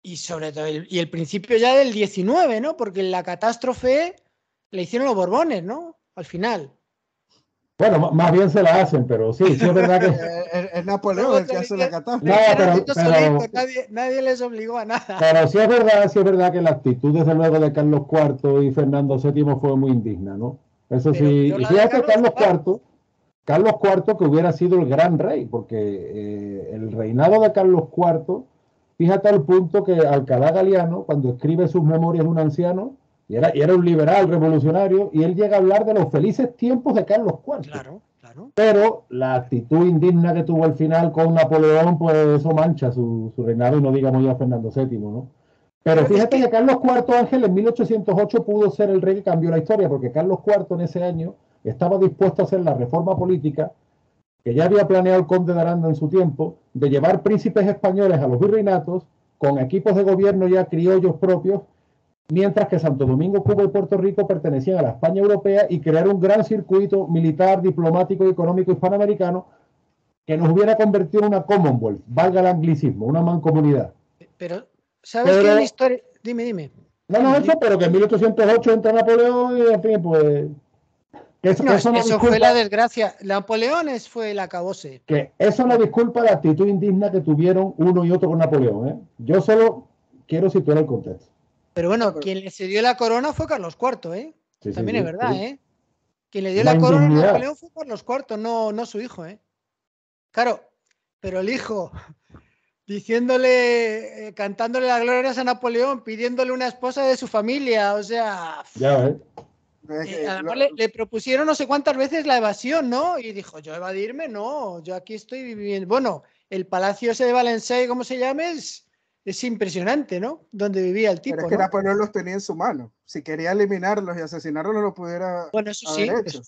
Y sobre todo, y el principio ya del XIX, ¿no? Porque la catástrofe la hicieron los Borbones, ¿no? Al final. Bueno, más bien se la hacen, pero sí, sí es verdad que... es Napoleón el que hace la catástrofe. No, pero nadie les obligó a nada. Pero sí es verdad que la actitud, desde luego, de Carlos IV y Fernando VII fue muy indigna, ¿no? Eso sí, y fíjate Carlos IV que hubiera sido el gran rey, porque el reinado de Carlos IV, fíjate al punto que Alcalá Galiano, cuando escribe sus memorias de un anciano, y era un liberal revolucionario, y él llega a hablar de los felices tiempos de Carlos IV. Claro. Pero la actitud indigna que tuvo al final con Napoleón, pues eso mancha su reinado, y no digamos ya Fernando VII, ¿no? Pero fíjate que Carlos IV, Ángel, en 1808 pudo ser el rey que cambió la historia, porque Carlos IV en ese año estaba dispuesto a hacer la reforma política que ya había planeado el conde de Aranda en su tiempo, de llevar príncipes españoles a los virreinatos con equipos de gobierno ya criollos propios, mientras que Santo Domingo, Cuba y Puerto Rico pertenecían a la España europea, y crear un gran circuito militar, diplomático y económico hispanoamericano que nos hubiera convertido en una Commonwealth, valga el anglicismo, una mancomunidad. Pero, ¿sabes qué es la historia? Dime. Pero que en 1808 entra Napoleón y, en fin, pues... Eso fue la desgracia. Napoleón fue el acabose. Que eso no disculpa la actitud indigna que tuvieron uno y otro con Napoleón, ¿eh? Yo solo quiero situar el contexto. Pero bueno, quien le cedió la corona fue Carlos IV, ¿eh? Sí, también es verdad, sí. ¿eh? Quien le dio la corona a Napoleón fue Carlos IV, no su hijo, ¿eh? Claro, pero el hijo, diciéndole, cantándole las glorias a Napoleón, pidiéndole una esposa de su familia, o sea... Ya ves. Le propusieron no sé cuántas veces la evasión, ¿no? Y dijo, yo evadirme, no, yo aquí estoy viviendo. Bueno, el palacio ese de Valencia, ¿cómo se llama? Es impresionante, ¿no? Donde vivía el tipo. Pero es que Napoleón los tenía en su mano. Si quería eliminarlos y asesinarlos, lo pudiera eso sí, haber hecho.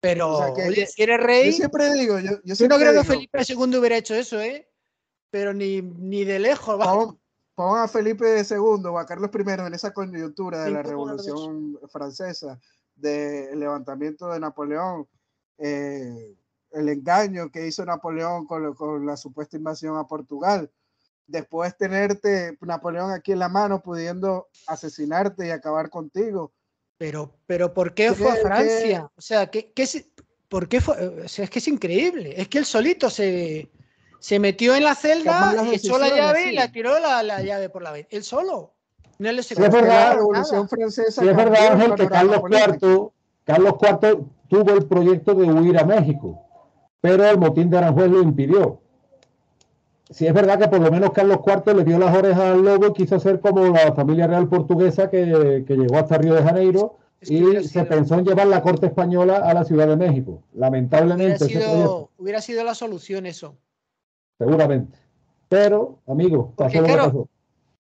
Pero, o sea, oye, si eres rey... Yo siempre digo... Yo no creo que Felipe II hubiera hecho eso, ¿eh? Pero ni de lejos, vamos. Pon a Felipe II o a Carlos I en esa coyuntura de la Revolución Francesa, del levantamiento de Napoleón, el engaño que hizo Napoleón con la supuesta invasión a Portugal, después tenerte Napoleón aquí en la mano pudiendo asesinarte y acabar contigo. Pero ¿por qué fue a Francia? O sea, ¿por qué fue? O sea, es que es increíble. Es que él solito se metió en la celda, echó la llave y la tiró la llave por la vez. Él solo. No le es verdad, la Revolución Francesa. Sí, es verdad, Ángel, que Carlos IV tuvo el proyecto de huir a México, pero el motín de Aranjuez lo impidió. Sí, es verdad que por lo menos Carlos IV le dio las orejas al lobo y quiso ser como la familia real portuguesa que llegó hasta Río de Janeiro y se pensó en llevar la corte española a la Ciudad de México. Lamentablemente. Hubiera sido la solución eso. Seguramente. Pero, amigos, pasó lo que pasó.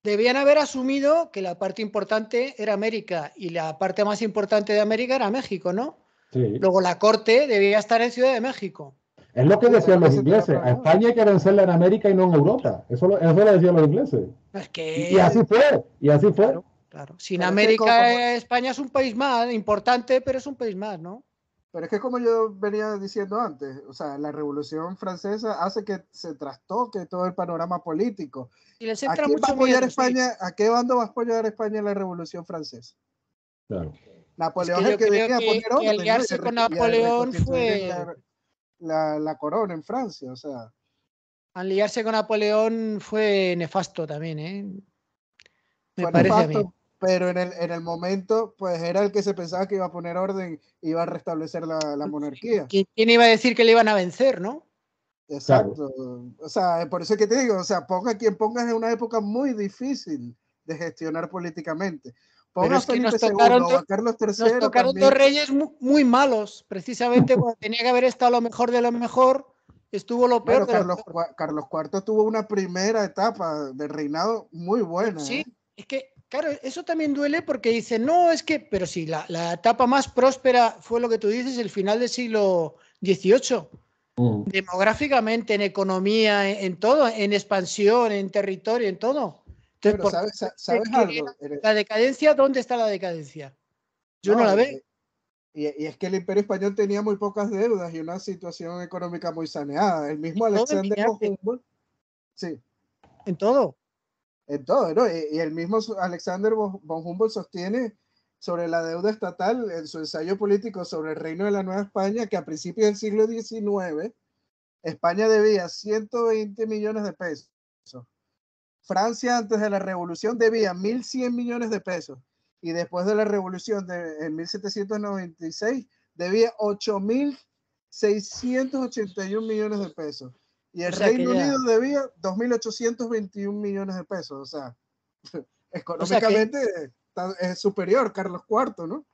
Debían haber asumido que la parte importante era América y la parte más importante de América era México, ¿no? Sí. Luego la corte debía estar en Ciudad de México. Es lo que decían los ingleses. A España hay que vencerla en América y no en Europa. Eso lo decían los ingleses. Es que... Y así fue. Claro. Sin América, España es un país más importante, pero es un país más, ¿no? Pero es que como yo venía diciendo antes, o sea, la Revolución Francesa hace que se trastoque todo el panorama político. Y les entra ¿A quién va a mucho apoyar miedo, España? Sí. ¿A qué bando va a apoyar España en la Revolución Francesa? Claro. Napoleón es el que venía a poner orden. Aliarse con Napoleón fue... La corona en Francia, o sea. Aliarse con Napoleón fue nefasto también, ¿eh? Me parece nefasto, a mí. pero en el momento, pues era el que se pensaba que iba a poner orden, iba a restablecer la monarquía. ¿Quién iba a decir que le iban a vencer, no? Exacto. Claro. O sea, por eso es que te digo, o sea, ponga quien pongas en una época muy difícil de gestionar políticamente. Ponga a Felipe II o a Carlos III. Nos tocaron también. 2 reyes muy malos, precisamente cuando tenía que haber estado lo mejor de lo mejor, estuvo lo peor de lo peor. Carlos IV tuvo una primera etapa de reinado muy buena. Sí, es que, claro, eso también duele porque dicen, no, es que, pero sí, la etapa más próspera fue lo que tú dices, el final del siglo XVIII. Demográficamente, en economía, en todo, en expansión, en territorio, en todo. Entonces, ¿sabes algo? La decadencia, ¿dónde está la decadencia? Yo no la veo. Y es que el Imperio Español tenía muy pocas deudas y una situación económica muy saneada. El mismo Alexander von Humboldt. Sí. En todo. En todo, ¿no? Y el mismo Alexander von Humboldt sostiene sobre la deuda estatal en su ensayo político sobre el reino de la Nueva España que a principios del siglo XIX España debía 120 millones de pesos. Francia antes de la revolución debía 1.100 millones de pesos y después de la revolución en 1796 debía 8.681 millones de pesos y el Reino Unido debía 2.821 millones de pesos. O sea, económicamente es superior Carlos IV, ¿no?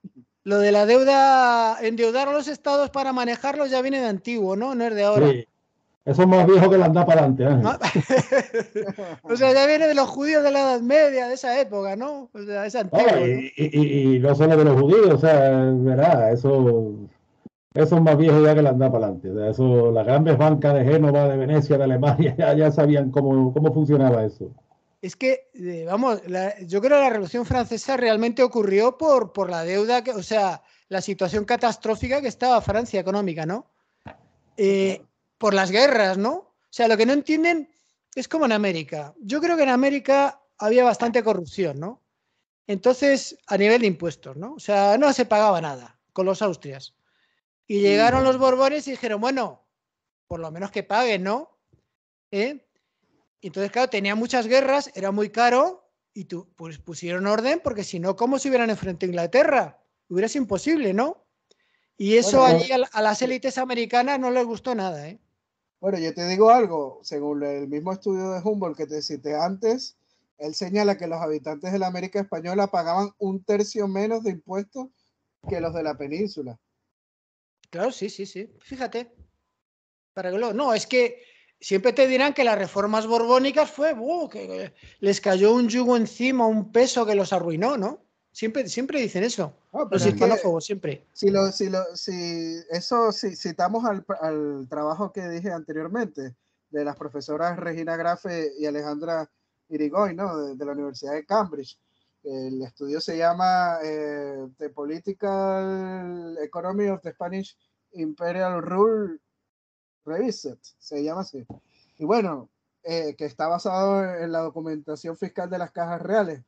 Lo de la deuda, endeudar a los estados para manejarlos ya viene de antiguo, ¿no? No es de ahora. Sí. Eso es más viejo que la anda para adelante, Ángel. O sea, ya viene de los judíos de la Edad Media, de esa época, ¿no? O sea, es antiguo, ¿no? Y no solo de los judíos, o sea, verá, eso es más viejo ya que la anda para adelante. O sea, eso, las grandes bancas de Génova, de Venecia, de Alemania, ya sabían cómo funcionaba eso. Es que, vamos, yo creo que la Revolución Francesa realmente ocurrió por la deuda, o sea, la situación catastrófica que estaba Francia económica, ¿no? Por las guerras, ¿no? O sea, lo que no entienden es como en América. Yo creo que en América había bastante corrupción, ¿no? Entonces, a nivel de impuestos, ¿no? O sea, no se pagaba nada con los Austrias. Y llegaron los Borbones y dijeron, bueno, por lo menos que paguen, ¿no? Y entonces, claro, tenía muchas guerras, era muy caro y pues pusieron orden porque si no, ¿cómo se hubieran enfrentado a Inglaterra? Hubiera sido imposible, ¿no? Y eso allí a las élites americanas no les gustó nada, ¿eh? Bueno, yo te digo algo, según el mismo estudio de Humboldt que te cité antes, él señala que los habitantes de la América Española pagaban 1/3 menos de impuestos que los de la península. Claro, sí. Fíjate. No, es que siempre te dirán que las reformas borbónicas fue que les cayó un yugo encima, un peso que los arruinó, ¿no? Siempre dicen eso. No, los hispanófobos, siempre. Si citamos al trabajo que dije anteriormente de las profesoras Regina Grafe y Alejandra Irigoyen, ¿no? de la Universidad de Cambridge. El estudio se llama The Political Economy of the Spanish Imperial Rule Revised, se llama así. Y bueno, que está basado en la documentación fiscal de las cajas reales.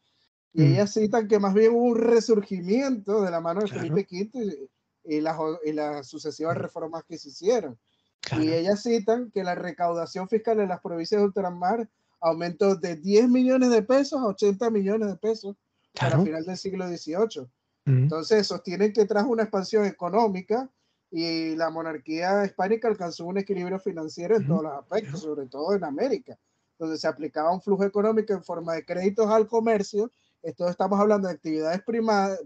Y ellas citan que más bien hubo un resurgimiento de la mano de Felipe V y las sucesivas reformas que se hicieron. Claro. Y ellas citan que la recaudación fiscal en las provincias de ultramar aumentó de 10 millones de pesos a 80 millones de pesos para final del siglo XVIII. Entonces sostienen que trajo una expansión económica y la monarquía hispánica alcanzó un equilibrio financiero en todos los aspectos, sobre todo en América, donde se aplicaba un flujo económico en forma de créditos al comercio. Esto estamos hablando de actividades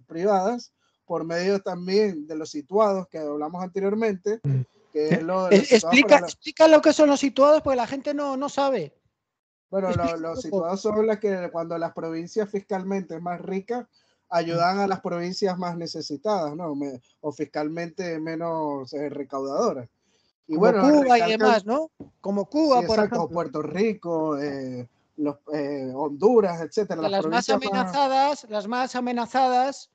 privadas por medio también de los situados que hablamos anteriormente. Que es lo de explica lo que son los situados porque la gente no sabe. Bueno, los situados son las que cuando las provincias fiscalmente más ricas ayudan a las provincias más necesitadas, ¿no? O fiscalmente menos recaudadoras. Y como bueno, Cuba y demás, ¿no? Como Cuba, sí, por exacto, ejemplo. Puerto Rico, Honduras, etcétera. Las más amenazadas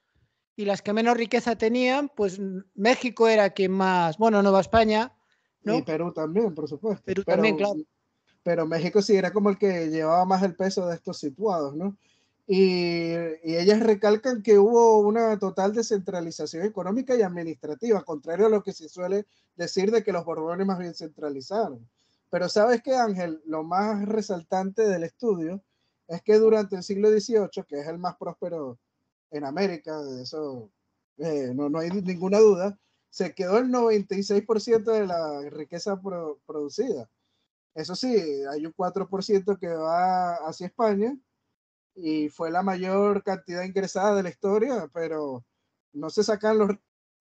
y las que menos riqueza tenían, pues México era quien más, bueno, Nueva España, ¿no? Y Perú también, por supuesto. Perú también, claro. Pero México sí era como el que llevaba más el peso de estos situados, ¿no? Y ellas recalcan que hubo una total descentralización económica y administrativa, contrario a lo que se suele decir de que los Borbones más bien centralizaron. Pero ¿sabes qué, Ángel? Lo más resaltante del estudio es que durante el siglo XVIII, que es el más próspero en América, de eso no hay ninguna duda, se quedó el 96% de la riqueza producida. Eso sí, hay un 4% que va hacia España y fue la mayor cantidad ingresada de la historia, pero no se sacan los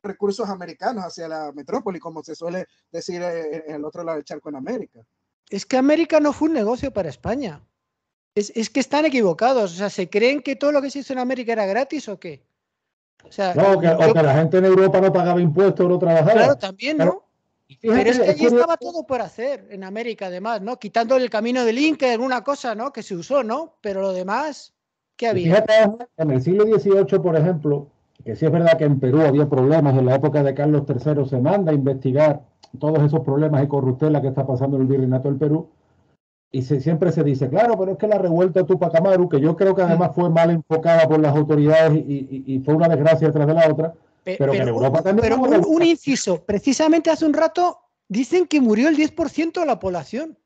recursos americanos hacia la metrópoli, como se suele decir en el otro lado del charco en América. Es que América no fue un negocio para España. Es que están equivocados. O sea, ¿se creen que todo lo que se hizo en América era gratis o qué? O sea, No, o que la gente en Europa no pagaba impuestos o no trabajaba. Claro, también, ¿no? Fíjate, pero es que allí estaba todo por hacer, en América, además, ¿no? Quitando el camino del Inca, alguna cosa, ¿no? Que se usó, ¿no? Pero lo demás, ¿qué había? Fíjate, en el siglo XVIII, por ejemplo, que sí es verdad que en Perú había problemas, en la época de Carlos III se manda a investigar todos esos problemas de corruptela que está pasando en el virreinato del Perú, y siempre se dice, claro, pero es que la revuelta de Tupac Amaru, que yo creo que además fue mal enfocada por las autoridades y fue una desgracia detrás de la otra, pero que en Europa también... Pero un inciso, precisamente hace un rato dicen que murió el 10% de la población.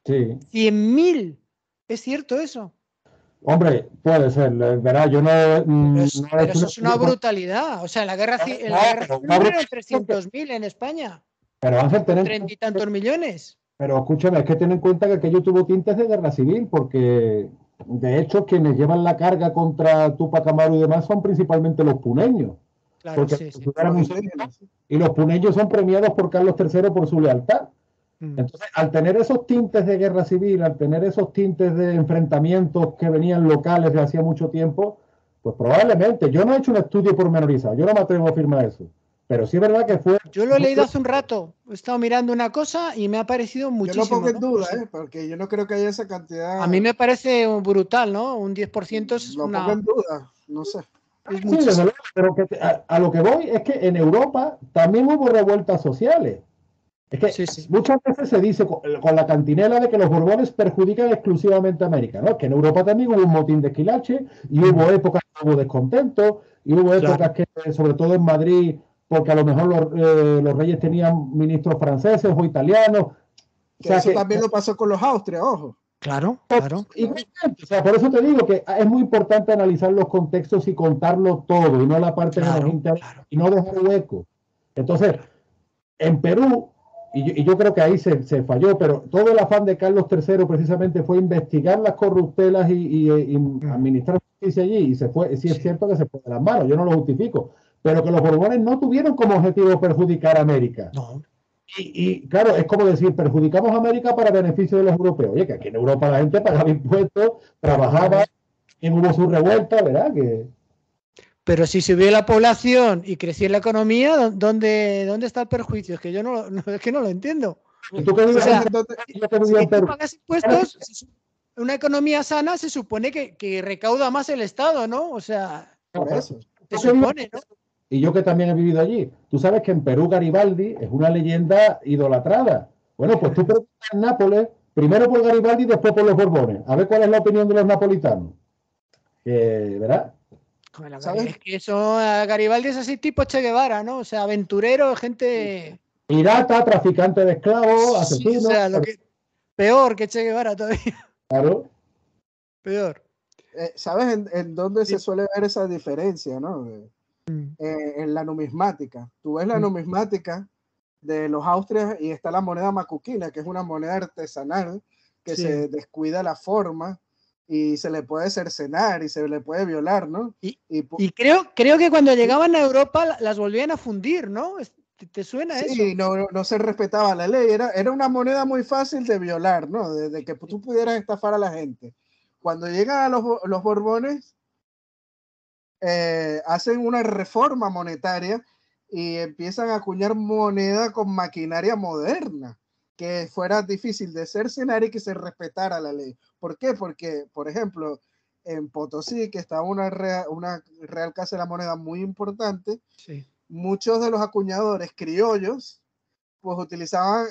Sí. 100.000. ¿Es cierto eso? Hombre, puede ser, verá, yo no... Pero eso es una brutalidad. O sea, en la guerra civil murieron 300.000 en España. Pero Ángel, con 30 y tantos millones. Pero escúchame, es que ten en cuenta que aquello tuvo tintes de guerra civil, porque de hecho quienes llevan la carga contra Tupac Amaru y demás son principalmente los puneños. Claro, porque y los puneños son premiados por Carlos III por su lealtad. Entonces, al tener esos tintes de guerra civil, al tener esos tintes de enfrentamientos que venían locales de hacía mucho tiempo, pues probablemente, yo no he hecho un estudio pormenorizado, yo no me atrevo a afirmar eso. Pero sí es verdad que fue... Yo lo he leído hace un rato. He estado mirando una cosa y me ha parecido muchísimo. Yo lo pongo en duda, porque yo no creo que haya esa cantidad. A mí me parece brutal, ¿no? Un 10% es lo pongo en duda, no sé. Es sí, desde luego, pero a lo que voy es que en Europa también hubo revueltas sociales. Es que muchas veces se dice con la cantinela de que los Borbones perjudican exclusivamente a América, ¿no? Que en Europa también hubo un motín de esquilache y hubo épocas que hubo descontento y hubo épocas que, sobre todo en Madrid, porque a lo mejor los reyes tenían ministros franceses o italianos. O sea, eso también lo pasó con los Austrias, ojo. Claro. O sea, por eso te digo que es muy importante analizar los contextos y contarlo todo, y no la parte menos interna, y no dejar hueco. Entonces, en Perú, y yo creo que ahí se falló, pero todo el afán de Carlos III precisamente fue investigar las corruptelas y administrar justicia allí, y se fue, sí es cierto que se fue de las manos, yo no lo justifico, pero que los Borbones no tuvieron como objetivo perjudicar a América. No. Y claro, es como decir, perjudicamos a América para beneficio de los europeos. Oye, que aquí en Europa la gente pagaba impuestos, trabajaba, y hubo su revuelta, ¿verdad? Pero si subió la población y creció la economía, ¿dónde está el perjuicio? Es que yo es que no lo entiendo. ¿Tú qué dices? Si tú pagas impuestos, una economía sana se supone que recauda más el Estado, ¿no? O sea, por eso. Se supone, ¿no? Y yo que también he vivido allí. Tú sabes que en Perú Garibaldi es una leyenda idolatrada. Bueno, pues tú preguntas en Nápoles, primero por Garibaldi y después por los Borbones. A ver cuál es la opinión de los napolitanos. ¿Verdad? Bueno, es que eso, Garibaldi es así tipo Che Guevara, ¿no? O sea, aventurero, gente... Pirata, traficante de esclavos, asesino. O sea, peor que Che Guevara todavía. Claro. Peor. ¿Sabes en dónde se suele ver esa diferencia, no? En la numismática. Tú ves la numismática de los Austrias y está la moneda macuquina, que es una moneda artesanal que se descuida la forma y se le puede cercenar y se le puede violar, ¿no? Y creo que cuando llegaban a Europa las volvían a fundir, ¿no? ¿Te suena eso? Sí, no se respetaba la ley, era una moneda muy fácil de violar, ¿no? De que tú pudieras estafar a la gente. Cuando llegan a los Borbones, hacen una reforma monetaria y empiezan a acuñar moneda con maquinaria moderna, que fuera difícil de cercenar y que se respetara la ley. ¿Por qué? Porque, por ejemplo, en Potosí, que estaba una Real Casa de la Moneda muy importante, muchos de los acuñadores criollos pues utilizaban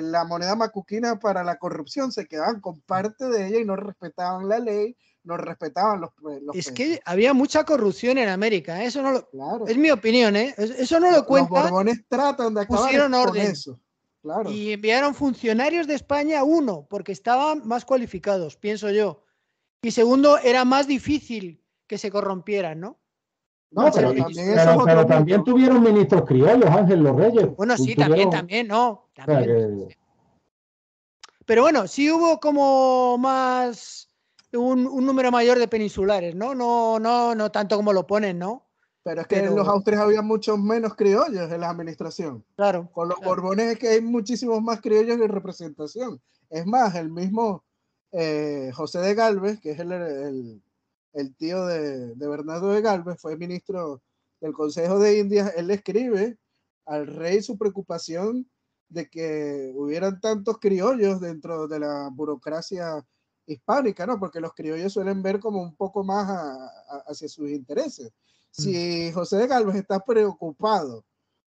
la moneda macuquina para la corrupción, se quedaban con parte de ella y no respetaban la ley, no respetaban los es que había mucha corrupción en América, eso no lo, es mi opinión, eso no lo cuentan. Los Borbones tratan de acabar pusieron con orden. eso. Claro. Y enviaron funcionarios de España, uno, porque estaban más cualificados, pienso yo. Y segundo, era más difícil que se corrompieran, ¿no? No, No, pero pero, también eso es otro pero también mito. tuvieron ministros criollos, Ángel, los Reyes. Bueno, sí, Tuvieron, también, ¿no? o sea, También. que- Pero bueno, sí hubo como más un número mayor de peninsulares, ¿no? No tanto como lo ponen, ¿no? Pero es que en los Pero, Austrias había muchos menos criollos en la administración. claro, Con los claro. Borbones es que hay muchísimos más criollos en representación. Es más, el mismo José de Galvez, que es el tío de Bernardo de Galvez, fue ministro del Consejo de Indias, él le escribe al rey su preocupación de que hubieran tantos criollos dentro de la burocracia hispánica, ¿no? Porque los criollos suelen ver como un poco más hacia sus intereses. Si José de Galvez está preocupado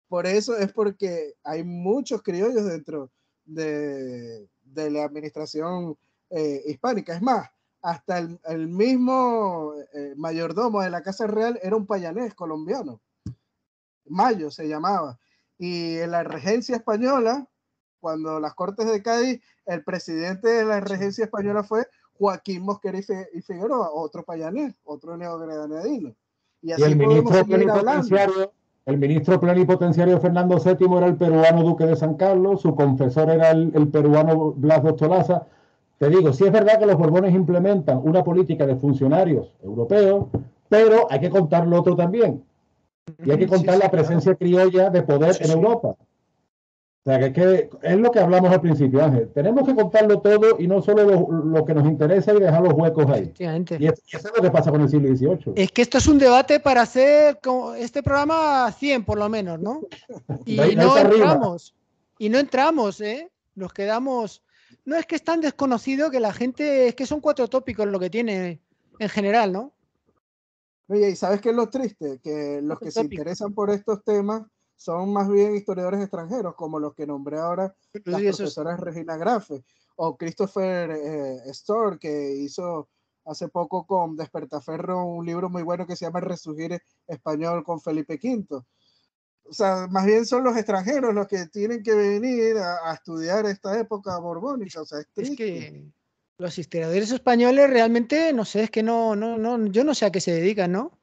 por eso, es porque hay muchos criollos dentro de la administración hispánica. Es más, hasta el mismo mayordomo de la Casa Real era un payanés colombiano. Mayo se llamaba. Y en la regencia española, cuando las Cortes de Cádiz, el presidente de la regencia española fue Joaquín Mosquera y Figueroa, otro payanés, otro neogranadino. Y y así el podemos ministro seguir hablando. plenipotenciario, el ministro plenipotenciario Fernando VII era el peruano duque de San Carlos, su confesor era el peruano Blas de Ostolaza. Te digo, sí es verdad que los Borbones implementan una política de funcionarios europeos, pero hay que contar lo otro también. Y hay que contar la presencia criolla de poder en Europa. O sea, que es lo que hablamos al principio, Ángel. Tenemos que contarlo todo y no solo lo que nos interesa y dejar los huecos ahí. Efectivamente. Y eso es lo que pasa con el siglo XVIII. Es que esto es un debate para hacer este programa 100 por lo menos, ¿no? Y De ahí no para arriba. entramos. Y no entramos, ¿eh? Nos quedamos. No es que es tan desconocido que la gente. Es que son 4 tópicos lo que tiene en general, ¿no? Oye, ¿y sabes qué es lo triste? Que los que se interesan por estos temas son más bien historiadores extranjeros, como los que nombré ahora, las profesoras Regina Grafe o Christopher Storr, que hizo hace poco con Despertaferro un libro muy bueno que se llama Resurgir Español con Felipe V. O sea, más bien son los extranjeros los que tienen que venir a estudiar esta época borbónica. O sea, es triste. Es que los historiadores españoles realmente, no sé, es que no, yo no sé a qué se dedican, ¿no?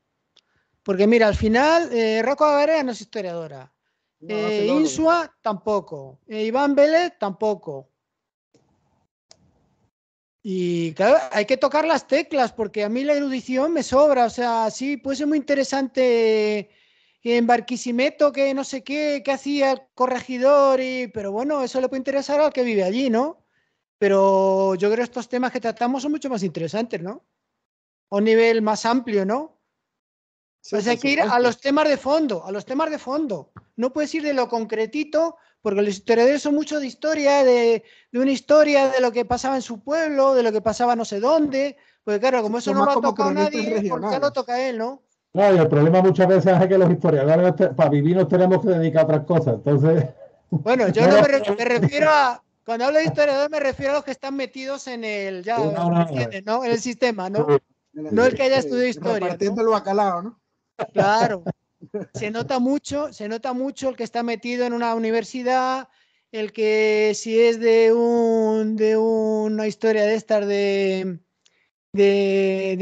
Porque mira, al final, Rocco Agarea no es historiadora. No, Insua tampoco. Iván Vélez tampoco. Y claro, hay que tocar las teclas porque a mí la erudición me sobra. O sea, sí, puede ser muy interesante en Barquisimeto, que no sé qué, que hacía el corregidor, pero bueno, eso le puede interesar al que vive allí, ¿no? Pero yo creo que estos temas que tratamos son mucho más interesantes, ¿no? A un nivel más amplio, ¿no? Sí, pues hay que ir a los temas de fondo, a los temas de fondo. No puedes ir de lo concretito, porque los historiadores son mucho de historia, de una historia de lo que pasaba en su pueblo, de lo que pasaba no sé dónde. Porque claro, como eso no lo ha tocado nadie, pues ya lo toca él, ¿no? No, y el problema muchas veces es que los historiadores para vivir nos tenemos que dedicar a otras cosas. Entonces. Bueno, yo no me refiero a. Cuando hablo de historiador me refiero a los que están metidos en el. Ya, ¿entiendes, no? En el sistema, ¿no? No el que haya estudiado historia. Repartiendo el bacalao, ¿no? Claro. Se nota mucho el que está metido en una universidad, el que si es de una historia de estas de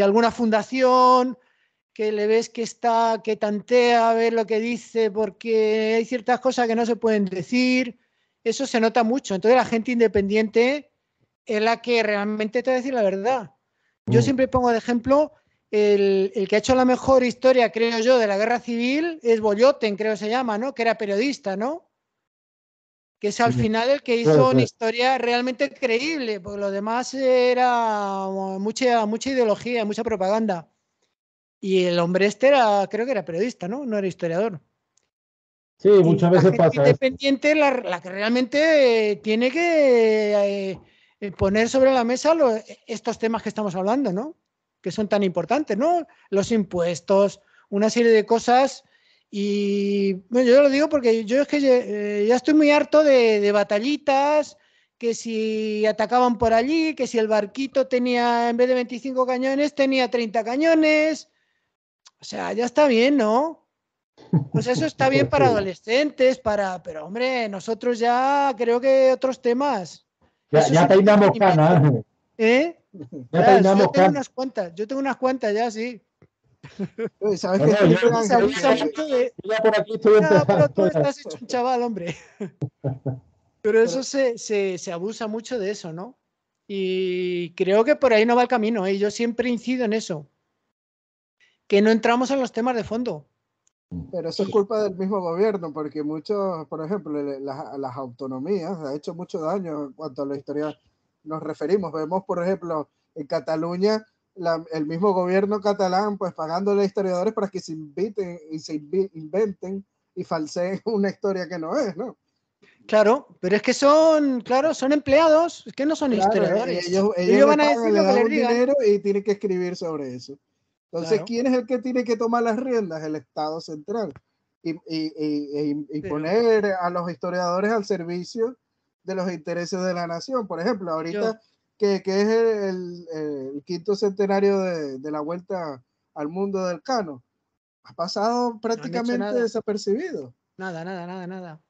alguna fundación, que le ves que tantea a ver lo que dice, porque hay ciertas cosas que no se pueden decir. Eso se nota mucho. Entonces la gente independiente es la que realmente te va a decir la verdad. Yo siempre pongo de ejemplo el que ha hecho la mejor historia, creo yo, de la guerra civil es Boyoten, creo que se llama, ¿no? Que era periodista, ¿no? Que es al final el que hizo una historia realmente creíble, porque lo demás era mucha ideología, mucha propaganda. Y el hombre este creo que era periodista, ¿no? No era historiador. Sí, muchas veces pasa. Independiente la que realmente tiene que poner sobre la mesa estos temas que estamos hablando, ¿no? Que son tan importantes, ¿no? Los impuestos, una serie de cosas. Y bueno, yo lo digo porque yo es que ya estoy muy harto de batallitas, que si atacaban por allí, que si el barquito tenía, en vez de 25 cañones, tenía 30 cañones. O sea, ya está bien, ¿no? Pues eso está bien para adolescentes, pero hombre, nosotros ya creo que otros temas. Ya peinamos canas, Ángel. ¿Eh? Ya peinamos yo tengo unas cuantas ya, sí. ¿Sabes No, qué, no, Felipe Se Ángel? abusa mucho de. yo ya por aquí estoy Ya, pero tú empezando. estás hecho un chaval, hombre. Pero eso Pero- se abusa mucho de eso, ¿no? Y creo que por ahí no va el camino, ¿eh? Yo siempre incido en eso, que no entramos en los temas de fondo. Pero eso es culpa del mismo gobierno, porque muchos, por ejemplo, las autonomías ha hecho mucho daño en cuanto a la historia nos referimos. Vemos, por ejemplo, en Cataluña, el mismo gobierno catalán, pues pagándole a historiadores para que se inviten y inventen y falseen una historia que no es, ¿no? Claro, pero es que son, claro, son empleados, es que no son Claro, historiadores. ellos Ellos le van a pagan, decir le lo que dan les un digan. dinero y tienen que escribir sobre eso. Entonces, Claro, ¿quién es el que tiene que tomar las riendas? El Estado central. Y pero poner a los historiadores al servicio de los intereses de la nación. Por ejemplo, yo, ahorita que es el quinto centenario de la vuelta al mundo del Cano, ha pasado no han hecho prácticamente nada, desapercibido. nada, nada, nada, nada.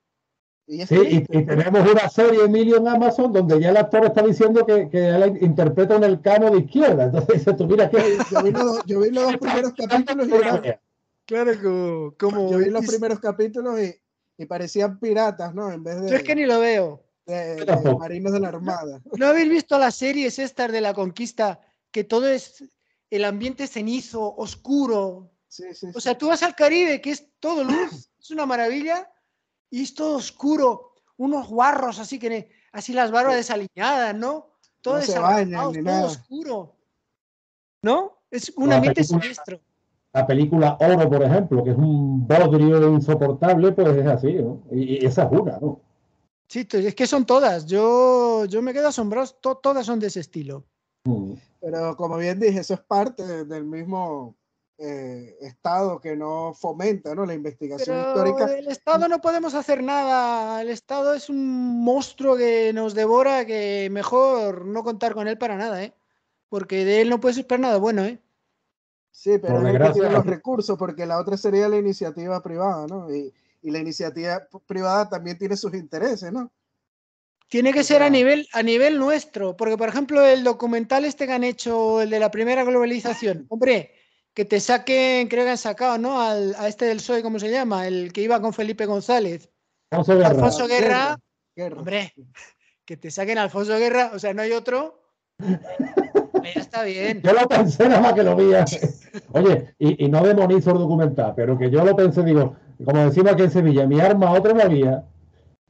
Y es Sí, triste. y tenemos una serie, Emilio, en Amazon, donde ya el actor está diciendo que él interpreta un Elcano de izquierda. Entonces dice tú, mira, No, que yo vi los dos primeros capítulos y eran, Claro, yo vi los primeros capítulos y parecían piratas, ¿no? En vez yo es que ni lo veo. de marinos de la Armada. ¿No habéis visto las series estas de la conquista? Que todo es el ambiente cenizo, oscuro. Sí, sí, O sí. sea, tú vas al Caribe, que es todo luz, es una maravilla, y es todo oscuro, unos guarros así que así las barbas desaliñadas, ¿no? Todo No se bañan desarreglados, ni todo nada. oscuro, ¿no? Es un la ambiente película, siniestro. la película Oro, por ejemplo, que es un bodrio insoportable, pues es así, ¿no? Y esa es una, ¿no? Sí, es que son todas. Yo me quedo asombrado, todas son de ese estilo. Mm. Pero como bien dije, eso es parte del mismo Estado que no fomenta, ¿no? La investigación Pero histórica. del Estado no podemos hacer nada. El Estado es un monstruo que nos devora, que mejor no contar con él para nada, ¿eh? Porque de él no puedes esperar nada bueno, ¿eh? Sí, pero Por es el que tiene desgracia, los recursos, porque la otra sería la iniciativa privada, ¿no? Y la iniciativa privada también tiene sus intereses, ¿no? Tiene que O ser sea, a nivel nuestro, porque por ejemplo el documental este que han hecho, el de la primera globalización, hombre, que te saquen, creo que han sacado, ¿no? A este del PSOE, ¿cómo se llama? El que iba con Felipe González. Alfonso Guerra. Alfonso guerra, Guerra, guerra. hombre, que te saquen a Alfonso Guerra, o sea, no hay otro, ya está bien. Yo lo pensé nada más que lo vi. Oye, y no demonizo el documental, pero que yo lo pensé, digo, como decimos aquí en Sevilla, mi arma otra no había.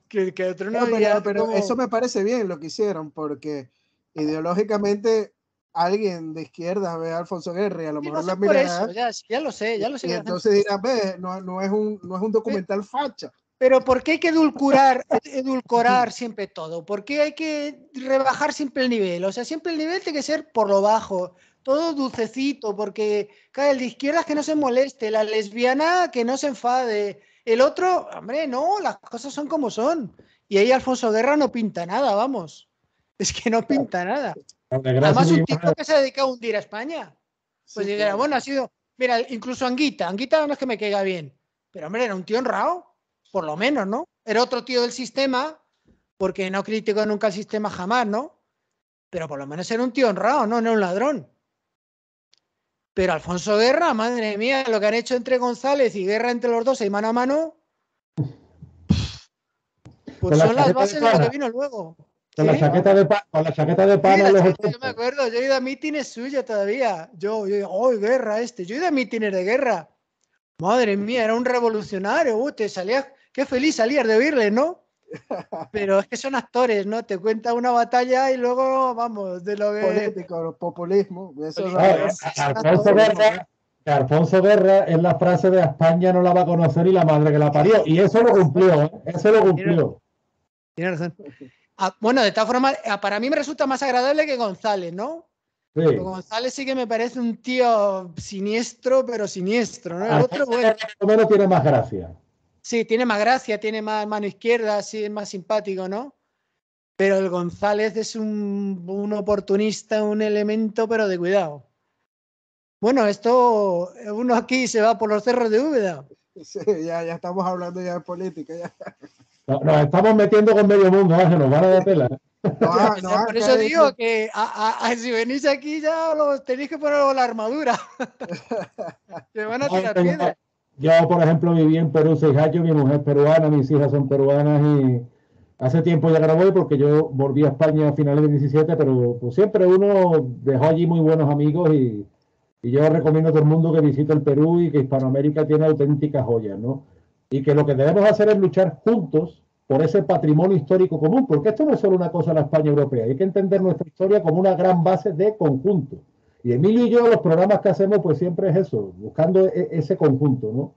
Que otro no No, había pero eso como... me parece bien lo que hicieron, porque ideológicamente alguien de izquierda ve a Alfonso Guerra y a lo Sí, lo mejor la hacen por eso, mirará ya lo sé, ya lo sé y que lo hacen entonces por eso. dirá, ve, no es un documental facha. Pero ¿por qué hay que edulcorar siempre todo? ¿Por qué hay que rebajar siempre el nivel? O sea, siempre el nivel tiene que ser por lo bajo, todo dulcecito, porque claro, el de izquierda que no se moleste, la lesbiana que no se enfade, el otro, hombre, no, las cosas son como son. Y ahí Alfonso Guerra no pinta nada, vamos. Es que no pinta nada. Por desgracia, Además, mi un tipo imagen. que se ha dedicado a hundir a España. Pues Sí, dijera, claro. bueno, ha sido, mira, incluso Anguita no es que me caiga bien, pero hombre, era un tío honrado, por lo menos, ¿no? Era otro tío del sistema, porque no critico nunca el sistema jamás, ¿no? Pero por lo menos era un tío honrado, no era un ladrón. Pero Alfonso Guerra, madre mía, lo que han hecho entre González y Guerra entre los dos, y mano a mano, pues Con la son las chaqueta de bases de lo que pana, vino luego. con la ¿Sí? chaqueta de pana, con la chaqueta de Sí, pana la en los chaqueta, yo me 80. acuerdo, yo he ido a mítines suyos todavía. Yo, oh, Guerra este, yo he ido a mítines de Guerra. Madre mía, era un revolucionario, te salías, qué feliz salías de oírle, ¿no? Pero es que son actores, ¿no? Te cuenta una batalla y luego, vamos, de lo que... Político, populismo, eso No, Pero son Alfonso actores. Guerra, Alfonso Guerra es la frase de España no la va a conocer y la madre que la parió. Y eso lo cumplió, ¿eh? Eso lo cumplió. Tiene razón. Ah, bueno, de todas formas, para mí me resulta más agradable que González, ¿no? Sí. Porque González sí que me parece un tío siniestro, pero siniestro, ¿no? El otro, Alfonso bueno, Guerra por lo menos tiene más gracia. sí, tiene más gracia, tiene más mano izquierda, sí, es más simpático, ¿no? Pero el González es un oportunista, un elemento, pero de cuidado. Bueno, esto, uno aquí se va por los cerros de Úbeda. sí, ya estamos hablando ya de política. Ya. Nos estamos metiendo con medio mundo, Ángel, nos van a dar tela. Por eso digo que si venís aquí ya los tenéis que poner la armadura. Te van a tirar piedras. Yo, por ejemplo, viví en Perú 6 años, mi mujer es peruana, mis hijas son peruanas y hace tiempo ya que no voy porque yo volví a España a finales del 17, pero pues, siempre uno dejó allí muy buenos amigos y yo recomiendo a todo el mundo que visite el Perú y que Hispanoamérica tiene auténticas joyas, ¿no? Y que lo que debemos hacer es luchar juntos por ese patrimonio histórico común, porque esto no es solo una cosa de la España europea, hay que entender nuestra historia como una gran base de conjunto. Y Emilio y yo, los programas que hacemos, pues siempre es eso, buscando ese conjunto, ¿no?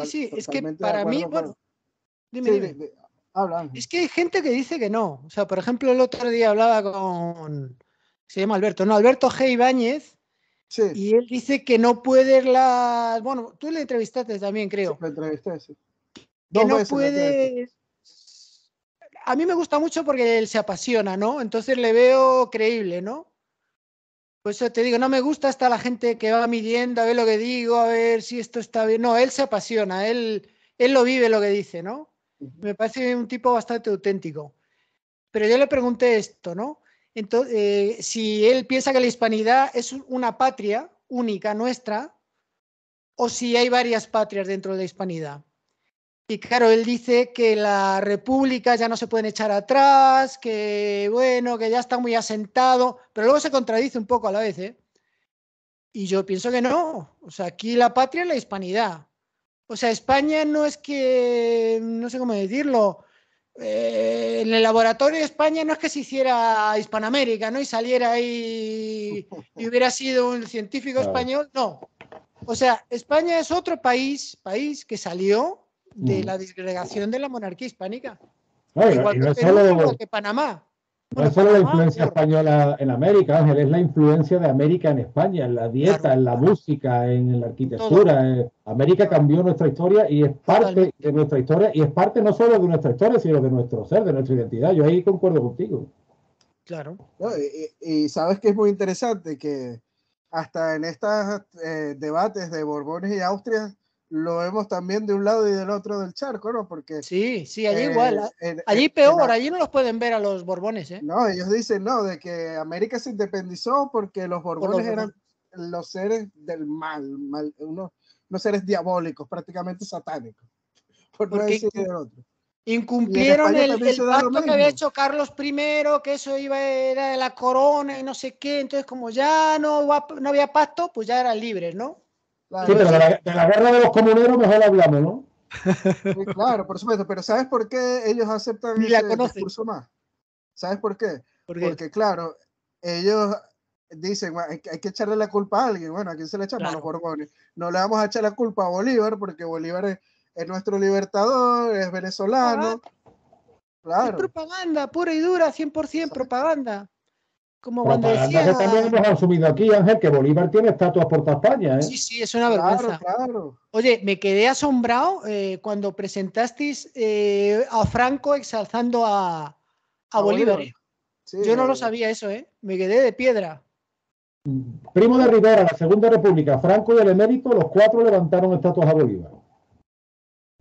Sí, es que para mí, bueno, dime. Habla. Es que hay gente que dice que no. O sea, por ejemplo, el otro día hablaba con, se llama Alberto G. Ibáñez, sí. Y él dice que no puede bueno, tú le entrevistaste también, creo. Sí, le entrevisté, sí. Que no puede. A mí me gusta mucho porque él se apasiona, ¿no? Entonces le veo creíble, ¿no? Pues eso te digo, no me gusta hasta la gente que va midiendo a ver lo que digo, a ver si esto está bien. No, él se apasiona, él lo vive lo que dice, ¿no? Me parece un tipo bastante auténtico. Pero yo le pregunté esto, ¿no? Entonces, si él piensa que la hispanidad es una patria única nuestra, o si hay varias patrias dentro de la hispanidad. Y claro, él dice que la república ya no se pueden echar atrás, que bueno, que ya está muy asentado, pero luego se contradice un poco a la vez, ¿eh? Y yo pienso que no. O sea, aquí la patria es la hispanidad. O sea, España no es que, no sé cómo decirlo, en el laboratorio de España no es que se hiciera Hispanoamérica, ¿no? Y saliera ahí y hubiera sido un científico español, no. O sea, España es otro país que salió de la disgregación de la monarquía hispánica. Igual que Perú, igual que Panamá. No es solo la influencia española en América, Ángel, es la influencia de América en España, en la dieta, en la música, en la arquitectura. América cambió nuestra historia y es parte de nuestra historia y es parte no solo de nuestra historia, sino de nuestro ser, de nuestra identidad. Yo ahí concuerdo contigo. Claro. Y sabes que es muy interesante que hasta en estos debates de Borbones y Austria lo vemos también de un lado y del otro del charco, ¿no? Porque sí, allí igual. Allí peor, allí no los pueden ver a los Borbones, ¿eh? No, ellos dicen, no, de que América se independizó porque los Borbones eran los seres del mal, unos seres diabólicos, prácticamente satánicos, por no decir del otro. Incumplieron el pacto que había hecho Carlos I, que eso era de la corona y no sé qué, entonces como ya no había pacto, pues ya eran libres, ¿no? Claro, sí, pero de la guerra de los comuneros mejor hablamos, ¿no? Sí, claro, por supuesto, pero ¿sabes por qué ellos aceptan ese discurso más? ¿Sabes por qué? Porque claro, ellos dicen, bueno, hay que echarle la culpa a alguien. Bueno, ¿a quién se le echamos? A los Borbones. No le vamos a echar la culpa a Bolívar, porque Bolívar es nuestro libertador, es venezolano. Claro. Es propaganda pura y dura, 100% propaganda. Como cuando decía... que también hemos asumido aquí, Ángel, que Bolívar tiene estatuas por toda España, ¿eh? Sí, es una vergüenza. Claro. Oye, me quedé asombrado cuando presentasteis a Franco exalzando a Bolívar. Sí, yo no lo sabía eso, me quedé de piedra. Primo de Rivera, la Segunda República, Franco y el emérito, los 4 levantaron estatuas a Bolívar.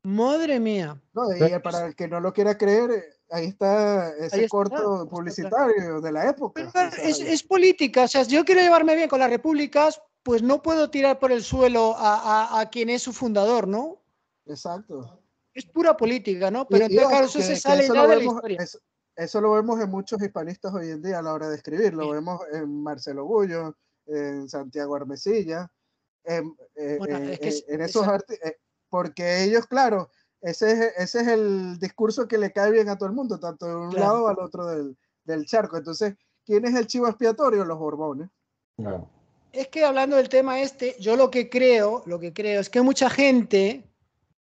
Madre mía. No, y para el que no lo quiera creer, ahí está ese corto publicitario de la época. Pero, es política, o sea, si yo quiero llevarme bien con las repúblicas, pues no puedo tirar por el suelo a quien es su fundador, ¿no? Exacto. Es pura política, ¿no? Pero entonces, claro, eso se sale ya de la historia. Eso lo vemos en muchos hispanistas hoy en día a la hora de escribir. Lo vemos en Marcelo Gullo, en Santiago Armesilla, en esos artistas. Porque ellos, claro, ese es el discurso que le cae bien a todo el mundo, tanto de un lado al otro del charco. Entonces, ¿quién es el chivo expiatorio? Los Borbones. Claro. Es que hablando del tema yo lo que creo es que mucha gente,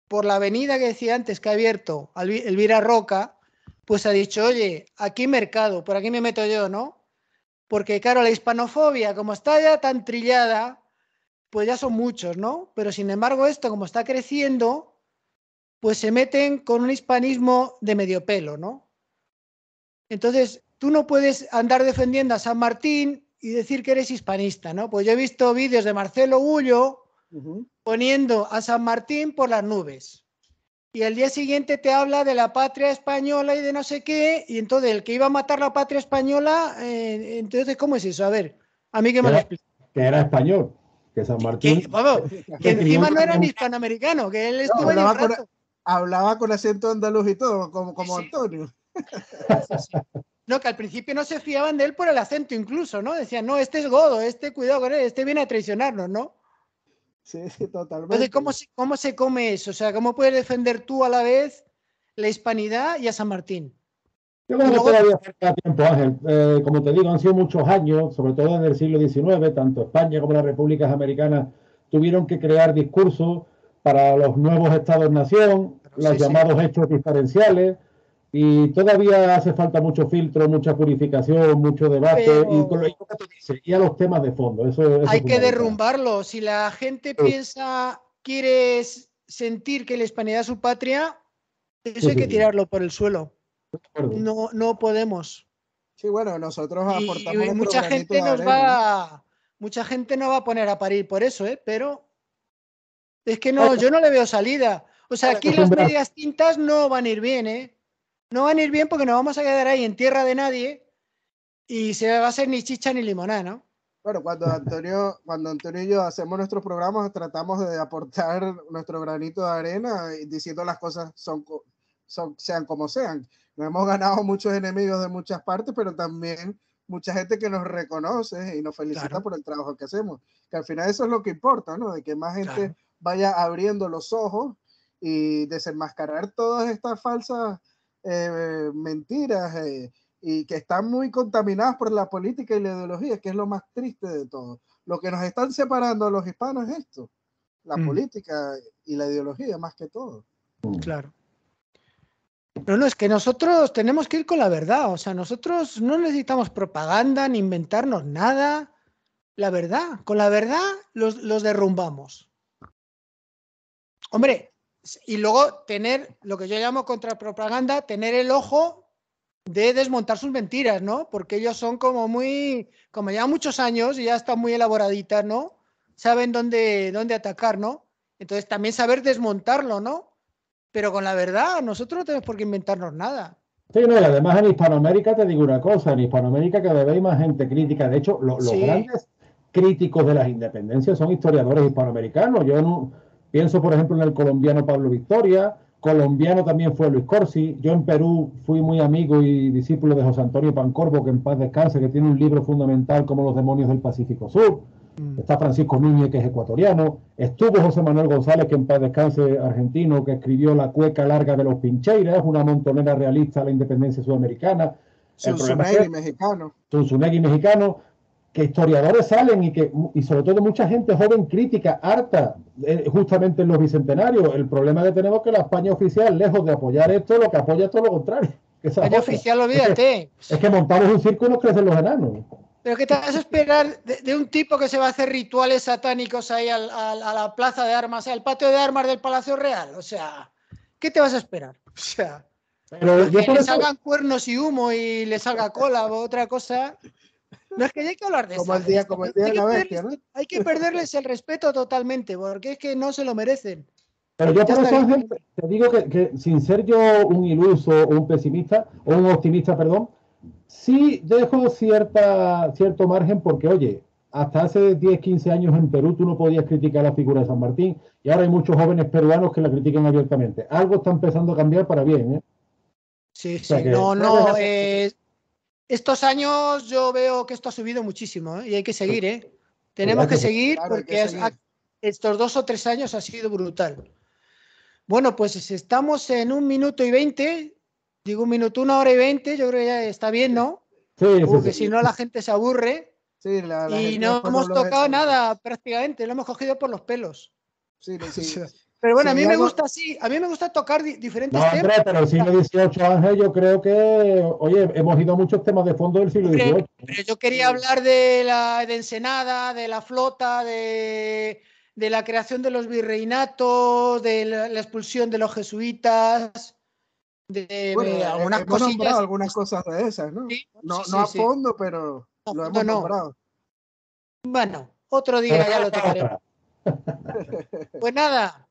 por la avenida que decía antes que ha abierto Elvira Roca, pues ha dicho, oye, aquí hay mercado, por aquí me meto yo, ¿no? Porque claro, la hispanofobia, como está ya tan trillada, pues ya son muchos, ¿no? Pero sin embargo esto, como está creciendo, pues se meten con un hispanismo de medio pelo, ¿no? Entonces, tú no puedes andar defendiendo a San Martín y decir que eres hispanista, ¿no? Pues yo he visto vídeos de Marcelo Gullo poniendo a San Martín por las nubes. y al día siguiente te habla de la patria española y de no sé qué, y entonces el que iba a matar la patria española, entonces, ¿cómo es eso? A ver, a mí que me lo explica. Que era español, que San Martín Vamos, que se crió encima no era en- ni hispanoamericano, que él No, estuvo allí un rato. hablaba con acento andaluz y todo, como Sí, Antonio. sí. No, que al principio no se fiaban de él por el acento incluso, ¿no? Decían, no, este es godo, este cuidado con él, este viene a traicionarnos, ¿no? Sí, Entonces, totalmente. ¿cómo se come eso? O sea, ¿cómo puedes defender tú a la vez la hispanidad y a San Martín? Yo Y creo que luego, todavía falta tiempo, Ángel. Como te digo, han sido muchos años, sobre todo en el siglo XIX, tanto España como las repúblicas americanas tuvieron que crear discursos para los nuevos estados-nación, los sí, llamados hechos diferenciales, y todavía hace falta mucho filtro, mucha purificación, mucho debate, y con lo pero que tú dices, y a los temas de fondo, eso es hay que fundamental. derrumbarlo. Si la gente piensa, quiere sentir que la hispanidad es su patria, eso Sí, hay sí, que sí, tirarlo por el suelo. de acuerdo. No, no podemos. Sí, bueno, nosotros Y aportamos nuestro mucha granito gente de arena, ¿no? mucha gente no va a poner a parir por eso, ¿eh? Pero es que no, yo no le veo salida. O sea, Hay que aquí las acostumbrar. medias tintas no van a ir bien, ¿eh? No van a ir bien porque nos vamos a quedar ahí en tierra de nadie y se va a hacer ni chicha ni limonada, ¿no? Bueno, cuando Antonio y yo hacemos nuestros programas, tratamos de aportar nuestro granito de arena y diciendo las cosas sean como sean. Nos hemos ganado muchos enemigos de muchas partes, pero también mucha gente que nos reconoce y nos felicita Claro, por el trabajo que hacemos. Que al final eso es lo que importa, ¿no? De que más gente claro. vaya abriendo los ojos y desenmascarar todas estas falsas mentiras. Y que están muy contaminadas por la política y la ideología, que es lo más triste de todo. Lo que nos están separando a los hispanos es esto, la política y la ideología más que todo. Claro. No, no, es que nosotros tenemos que ir con la verdad. O sea, nosotros no necesitamos propaganda ni inventarnos nada. La verdad, con la verdad los derrumbamos. Hombre, y luego tener lo que yo llamo contrapropaganda, tener el ojo de desmontar sus mentiras, ¿no? Porque ellos son como llevan muchos años y ya están muy elaboraditas, ¿no? Saben dónde atacar, ¿no? Entonces también saber desmontarlo, ¿no? Pero con la verdad, nosotros no tenemos por qué inventarnos nada. Sí, no, y además en Hispanoamérica te digo una cosa, en Hispanoamérica cada vez hay más gente crítica. De hecho, los Sí, grandes críticos de las independencias son historiadores hispanoamericanos. Yo pienso, por ejemplo, en el colombiano Pablo Victoria, colombiano también fue Luis Corsi. Yo en Perú fui muy amigo y discípulo de José Antonio Pancorbo, que en paz descanse, que tiene un libro fundamental como Los demonios del Pacífico Sur. Está Francisco Núñez, que es ecuatoriano. Estuvo José Manuel González, que en paz descanse, argentino, que escribió La cueca larga de los Pincheiras, una montonera realista a la independencia sudamericana. El problema es Zunzunegui que mexicano. Zunzunegui mexicano, que historiadores salen y sobre todo mucha gente joven crítica, harta, justamente en los bicentenarios. El problema que tenemos es que la España oficial, lejos de apoyar esto, lo que apoya es todo lo contrario. Que esa es España otra. oficial, olvídate. Es que montamos un circo y nos crecen los enanos. Pero ¿qué te vas a esperar de un tipo que se va a hacer rituales satánicos ahí a la plaza de armas, al patio de armas del Palacio Real? O sea, ¿qué te vas a esperar? O sea, Pero lo yo que por le eso, salgan cuernos y humo y le salga cola o otra cosa. No es que hay que hablar de Como esa el día, gente. como el día de la bestia, ¿no? Hay que perderles el respeto totalmente, porque es que no se lo merecen. pero yo Ya por eso, estaría Ángel, bien. te digo que sin ser yo un iluso o un pesimista, o un optimista, perdón, sí dejo cierto margen porque, oye, hasta hace 10, 15 años en Perú tú no podías criticar la figura de San Martín y ahora hay muchos jóvenes peruanos que la critican abiertamente. Algo está empezando a cambiar para bien, ¿eh? Sí, O sea sí. que No, puedes no. dejar Estos años yo veo que esto ha subido muchísimo, ¿eh? Y hay que seguir, ¿eh? sí, Tenemos hay que que ser. seguir Claro, hay que porque seguir. estos 2 o 3 años ha sido brutal. Bueno, pues estamos en 1 minuto y 20. Digo 1 minuto, 1 hora y 20. Yo creo que ya está bien, ¿no? Sí, sí, Porque si sí. no la gente se aburre. Sí, la Y gente no después no hemos los tocado echa. nada prácticamente. Lo hemos cogido por los pelos. Sí, O sí. sea, pero Si bueno, a hay mí me algo, gusta así. A mí me gusta tocar No, diferentes temas. Andrés, pero el siglo XVIII, Ángel, yo creo que, oye, hemos ido a muchos temas de fondo del siglo Hombre, XVIII. pero yo quería sí, hablar de Ensenada, de la flota, de la creación de los virreinatos, de la expulsión de los jesuitas, bueno, de algunas hemos nombrado cosillas. algunas cosas de esas, ¿no? Sí, No, sí, no sí, a sí. fondo, pero No, lo no, hemos no. nombrado. Bueno, otro Pero día ya lo tocaremos. otra. Pues nada,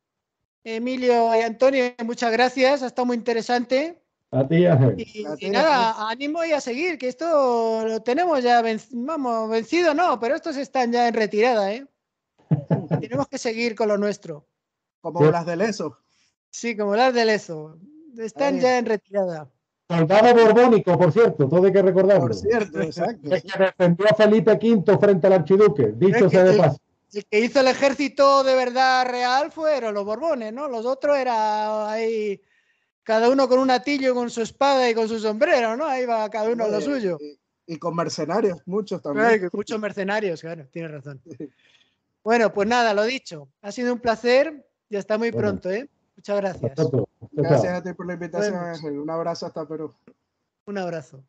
Emilio y Antonio, muchas gracias, ha estado muy interesante. A ti, Ángel. Y nada, ánimo y a seguir, que esto lo tenemos ya vencido, no, pero estos están ya en retirada, ¿eh? Tenemos que seguir con lo nuestro. Como las del ESO. Sí, como las del ESO. Están ya en retirada. Soldado borbónico, por cierto, todo hay que recordarlo. Por cierto, exacto. Es que defendió a Felipe V frente al archiduque, dicho sea de paso. El que hizo el ejército de verdad real fueron los Borbones, ¿no? Los otros era ahí, cada uno con un atillo, con su espada y con su sombrero, ¿no? Ahí va cada uno a lo suyo. Y con mercenarios, muchos también. Muchos mercenarios, claro, tienes razón. Bueno, pues nada, lo dicho. Ha sido un placer y hasta muy pronto, ¿eh? Muchas gracias. Gracias a ti por la invitación, Ángel. Un abrazo hasta Perú. Un abrazo.